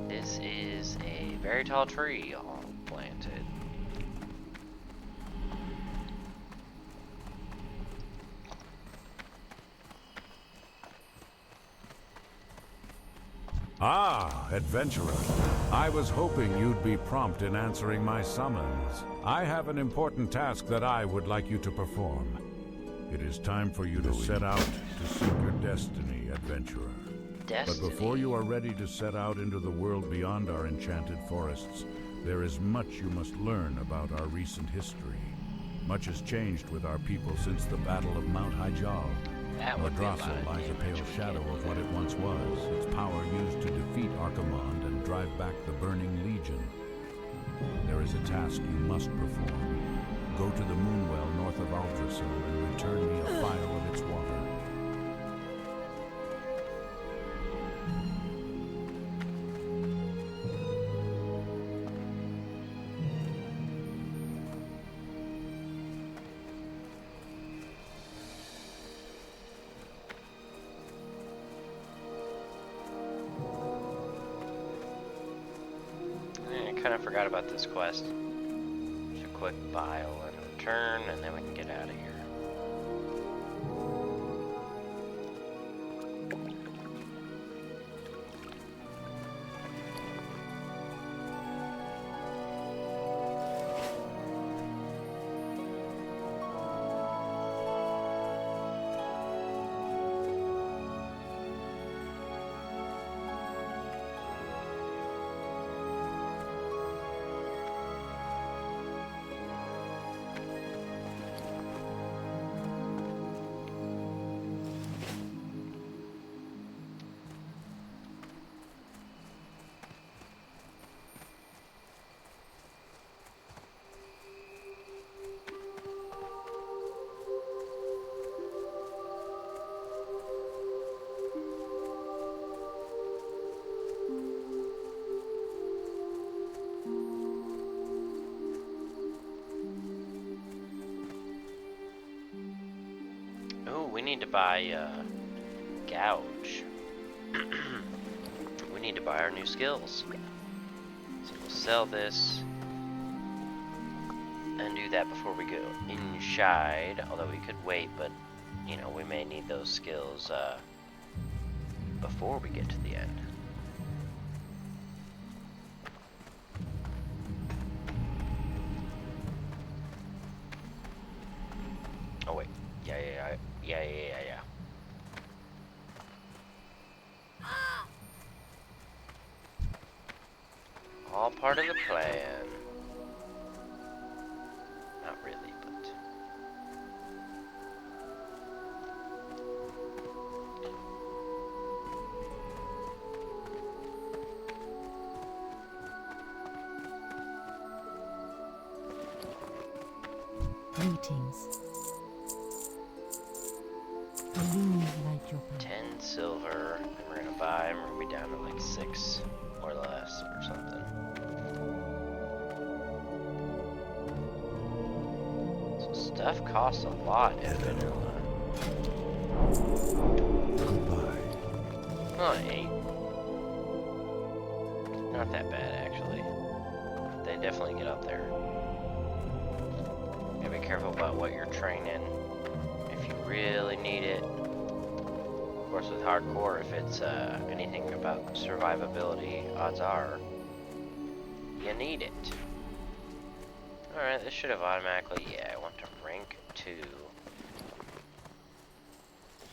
This is a very tall tree. Oh boy. planted. Ah, adventurer. I was hoping you'd be prompt in answering my summons. I have an important task that I would like you to perform. It is time for you to set out to seek your destiny, adventurer. Destiny. But before you are ready to set out into the world beyond our enchanted forests, there is much you must learn about our recent history. Much has changed with our people since the Battle of Mount Hyjal. Madrasa lies a pale shadow of what it once was, its power used to defeat Archimonde and drive back the Burning Legion. There is a task you must perform. Go to the Moonwell north of Aldrasil and return me a phial of its water. I kind of forgot about this quest. Just a quick vial and return, and then we can get out of here. We need to buy gouge. We need to buy our new skills. So we'll sell this and do that before we go inside. Although we could wait, but you know, we may need those skills before we get to the end. Oh wait, yeah. All part of the plan. Not really, but... Greetings. Illuminate your path. 10 silver, and we're gonna buy, and we're gonna be down to like 6 or less or something. So stuff costs a lot in vanilla. Goodbye. Oh, 8. Not that bad, actually. They definitely get up there. Gotta be careful about what you're training. If you really need it. Of course, with hardcore, if it's anything about survivability, odds are you need it. Alright, this should have automatically... Yeah, I want to rank 2.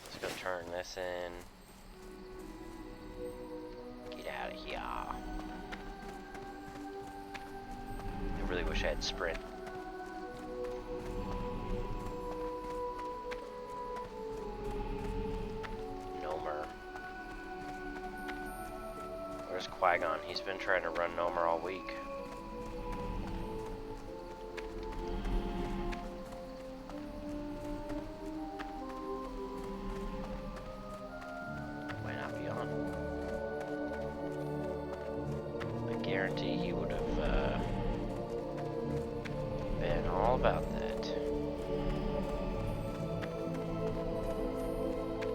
Let's go turn this in. Get out of here. I really wish I had sprint. Where's Qui-Gon? He's been trying to run Nomer all week. Might not be on. I guarantee he would have been all about that.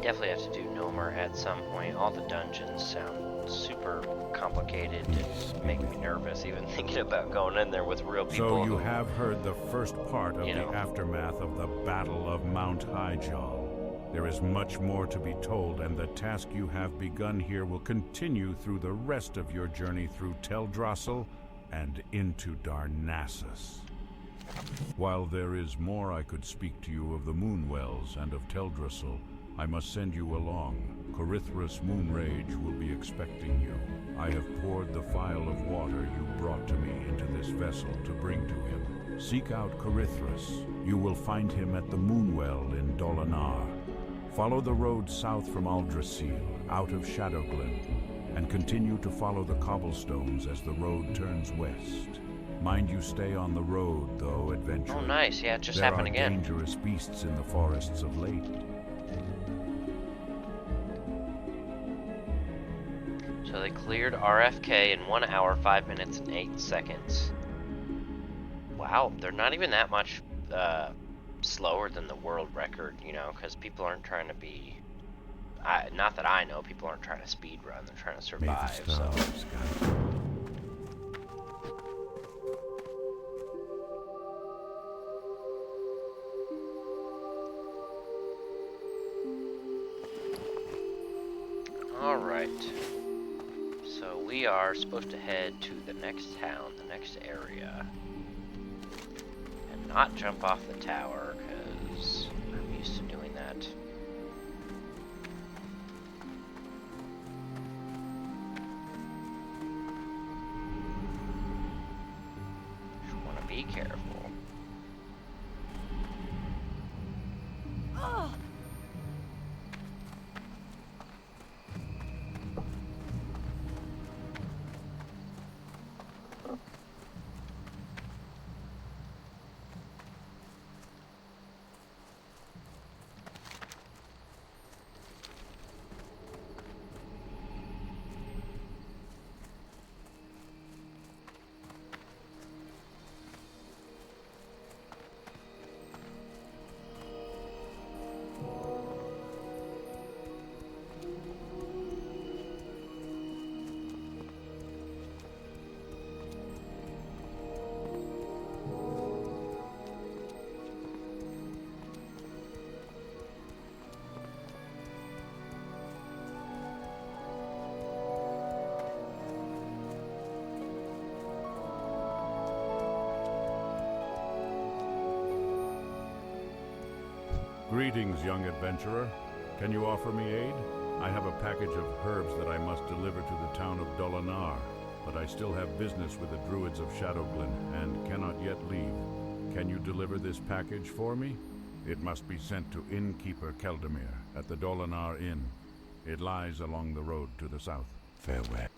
Definitely have to do Nomer at some point. All the dungeons sound super complicated to make me nervous even thinking about going in there with real people. So you have heard the first part of you the know. aftermath of the Battle of Mount Highjaw. There is much more to be told, and the task you have begun here will continue through the rest of your journey through Teldrassil and into Darnassus. While there is more I could speak to you of the Moonwells and of Teldrassil, I must send you along. Corithra's Moonrage will be expecting you. I have poured the phial of water you brought to me into this vessel to bring to him. Seek out Corithras. You will find him at the Moonwell in Dolinar. Follow the road south from Aldrassil, out of Shadowglen, and continue to follow the cobblestones as the road turns west. Mind you stay on the road, though, adventurer. Oh, nice. Yeah, it just happened again. There are dangerous beasts in the forests of late. So they cleared RFK in 1 hour, 5 minutes, and 8 seconds. Wow, they're not even that much slower than the world record, you know, because people aren't trying to be... not that I know, people aren't trying to speed run, they're trying to survive, so... Alright. So we are supposed to head to the next town, the next area. And not jump off the tower, because I'm used to doing that. Just want to be careful. Greetings, young adventurer. Can you offer me aid? I have a package of herbs that I must deliver to the town of Dolinar, but I still have business with the druids of Shadowglen and cannot yet leave. Can you deliver this package for me? It must be sent to Innkeeper Keldamir at the Dolinar Inn. It lies along the road to the south. Farewell.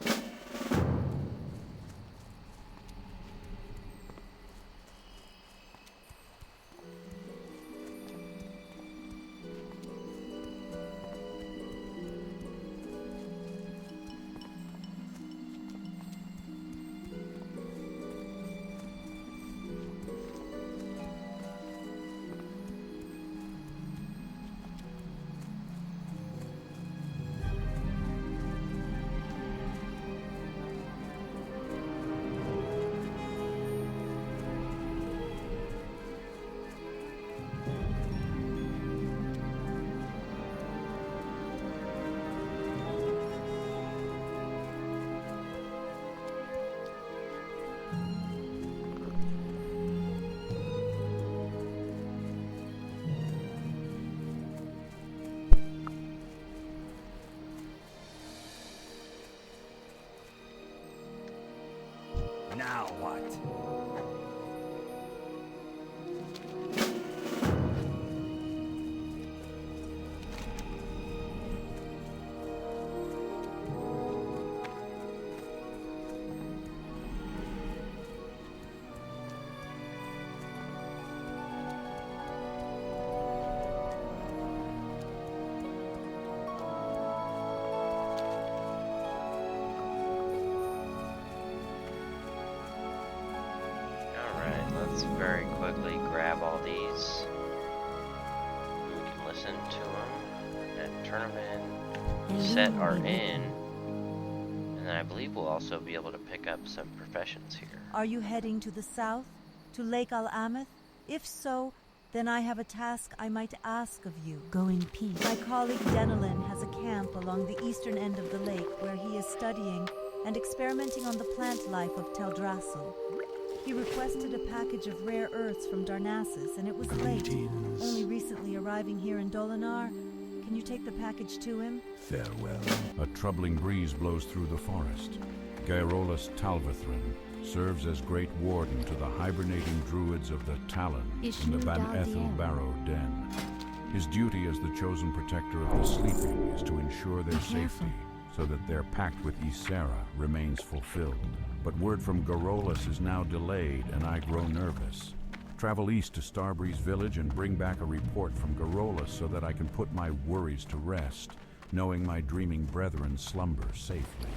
Now what? Let's very quickly grab all these. We can listen to them and turn them in. Set our inn. then I believe we'll also be able to pick up some professions here. Are you heading to the south? To Lake Al-Amith? If so, then I have a task I might ask of you. Go in peace. My colleague Denelin has a camp along the eastern end of the lake where he is studying and experimenting on the plant life of Teldrassil. He requested a package of rare earths from Darnassus, and it was late, only recently arriving here in Dolinar. Can you take the package to him? Farewell. A troubling breeze blows through the forest. Gyrolas Talvathrin serves as Great Warden to the hibernating druids of the Talon in the Ban Ethel Barrow Den. His duty as the chosen protector of the sleeping is to ensure their safety, so that their pact with Ysera remains fulfilled. But word from Gyrolas is now delayed, and I grow nervous. Travel east to Starbreeze Village and bring back a report from Gyrolas so that I can put my worries to rest, knowing my dreaming brethren slumber safely.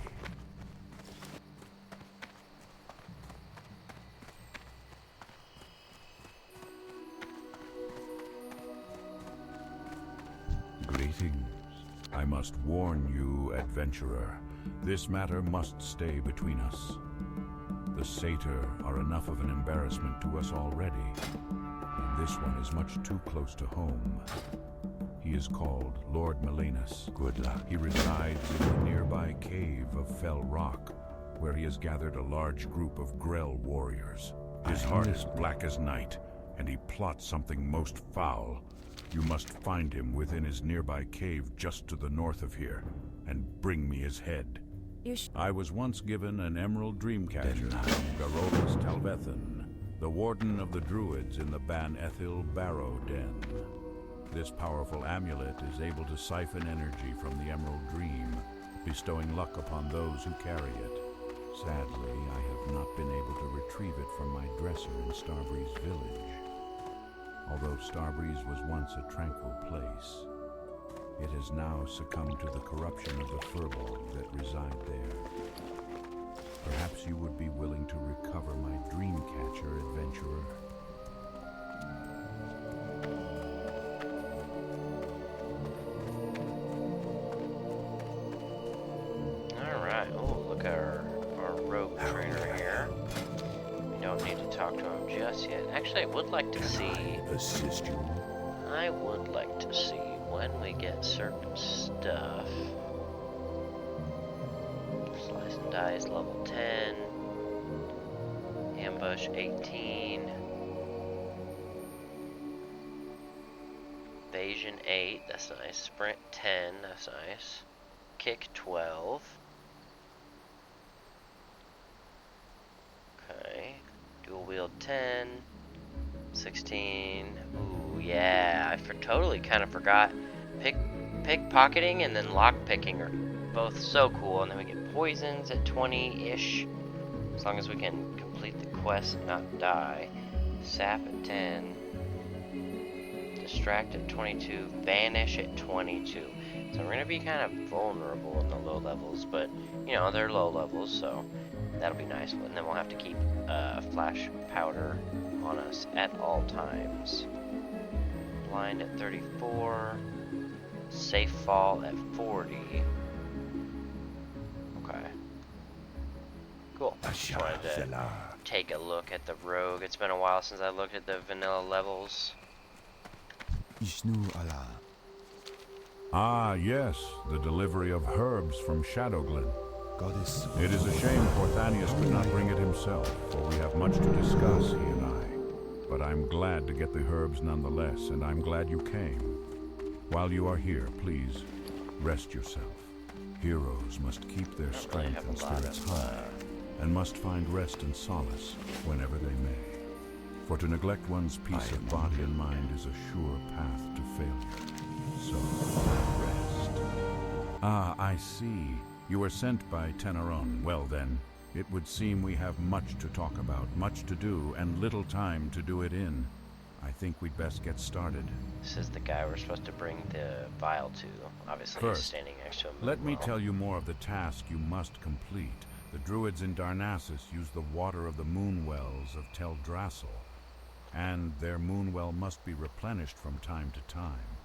Greetings. I must warn you, adventurer. This matter must stay between us. The Satyr are enough of an embarrassment to us already, and this one is much too close to home. He is called Lord Melanus. Good luck. He resides in the nearby cave of Fell Rock, where he has gathered a large group of Grell warriors. His heart is black as night, and he plots something most foul. You must find him within his nearby cave just to the north of here, and bring me his head. I was once given an emerald dreamcatcher from Gyrolas Talvethan, the warden of the druids in the Ban Ethel Barrow Den. This powerful amulet is able to siphon energy from the emerald dream, bestowing luck upon those who carry it. Sadly, I have not been able to retrieve it from my dresser in Starbreeze Village. Although Starbreeze was once a tranquil place, it has now succumbed to the corruption of the furbolg that reside there. Perhaps you would be willing to recover my dreamcatcher, adventurer. Alright, oh, look at our rogue trainer here. We don't need to talk to him just yet. Actually, I would like to see... Assist you. I would like to see when we get certain stuff. Slice and dice level 10. Ambush 18. Evasion 8, that's nice. Sprint 10, that's nice. Kick 12. Okay. Dual wield 10. 16. Ooh, yeah. I totally kind of forgot. Pickpocketing and then lock picking are both so cool. And then we get poisons at 20-ish. As long as we can complete the quest and not die. Sap at 10. Distract at 22. Vanish at 22. So we're going to be kind of vulnerable in the low levels. But, you know, they're low levels, so that'll be nice. And then we'll have to keep flash powder on us at all times. Blind at 34. Safe fall at 40. Okay. Cool. Just wanted to take a look at the rogue. It's been a while since I looked at the vanilla levels. Ah, yes, the delivery of herbs from Shadowglen. Goddess. It is a shame Porthanius could not bring it himself, for we have much to discuss, he and I. But I'm glad to get the herbs nonetheless, and I'm glad you came. While you are here, please, rest yourself. Heroes must keep their strength and spirits high, and must find rest and solace whenever they may. For to neglect one's peace of body and mind is a sure path to failure. So, rest. Ah, I see. You were sent by Teneron. Well then, it would seem we have much to talk about, much to do, and little time to do it in. I think we'd best get started. This is the guy we're supposed to bring the vial to. Obviously, he's First, standing next to him. let me tell you more of the task you must complete. The druids in Darnassus use the water of the moon wells of Teldrassil, and their moon well must be replenished from time to time.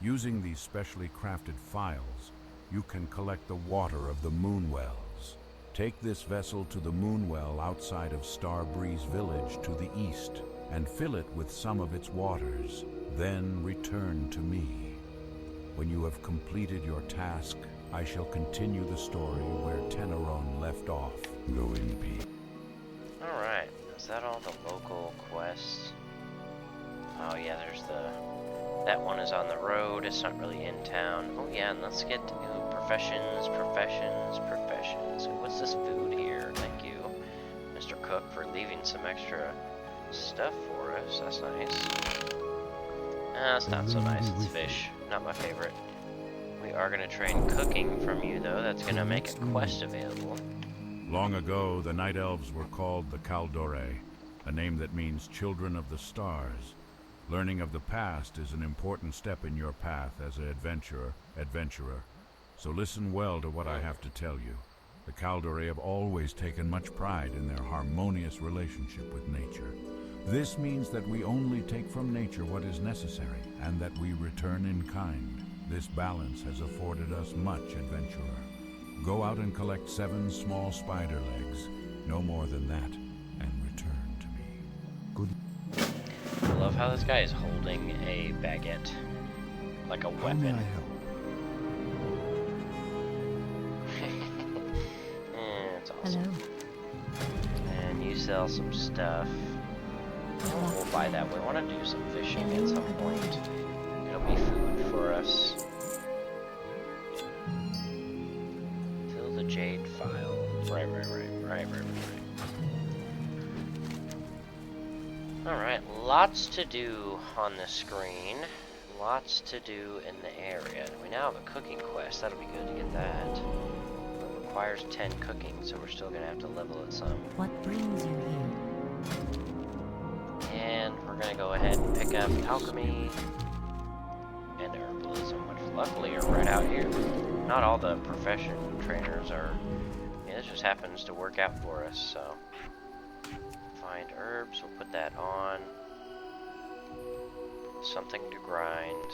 Using these specially crafted phials, you can collect the water of the moon wells. Take this vessel to the Moonwell outside of Starbreeze Village to the east, and fill it with some of its waters. Then return to me. When you have completed your task, I shall continue the story where Teneron left off. Go in peace. Alright, is that all the local quests? Oh yeah, there's that one is on the road, it's not really in town. Oh yeah, and let's get professions. What's this food here? Thank you, Mr. Cook, for leaving some extra stuff for us. That's nice. It's not so nice, it's fish. Not my favorite. We are going to train cooking from you, though. That's going to make a quest available. Long ago, the Night Elves were called the Kaldore, a name that means children of the stars. Learning of the past is an important step in your path as an adventurer. So listen well to what I have to tell you. The Kaldore have always taken much pride in their harmonious relationship with nature. This means that we only take from nature what is necessary, and that we return in kind. This balance has afforded us much adventure. Go out and collect 7 small spider legs, no more than that, and return to me. Good. I love how this guy is holding a baguette, like a weapon. How may I help? It's awesome. Hello. And you sell some stuff. We'll buy that. We want to do some fishing at some point. It'll be food for us. Fill the jade file. Right. Alright, lots to do on the screen. Lots to do in the area. We now have a cooking quest. That'll be good to get that. It requires 10 cooking, so we're still going to have to level it some. What brings you here? And we're going to go ahead and pick up alchemy and herbalism, which luckily are right out here. Not all the profession trainers are. Yeah, this just happens to work out for us, so. Find herbs, we'll put that on. Something to grind.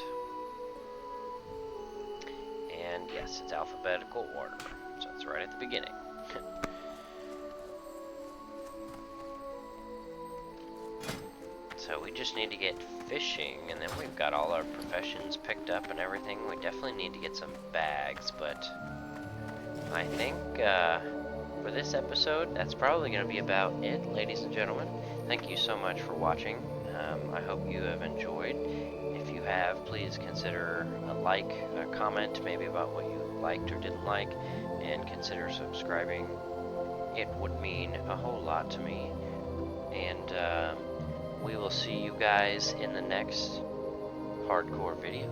And yes, it's alphabetical order, so it's right at the beginning. So we just need to get fishing, and then we've got all our professions picked up and everything. We definitely need to get some bags, but I think for this episode, that's probably going to be about it, ladies and gentlemen. Thank you so much for watching. I hope you have enjoyed. If you have, please consider a like, a comment maybe about what you liked or didn't like, and consider subscribing. It would mean a whole lot to me. And we will see you guys in the next hardcore video.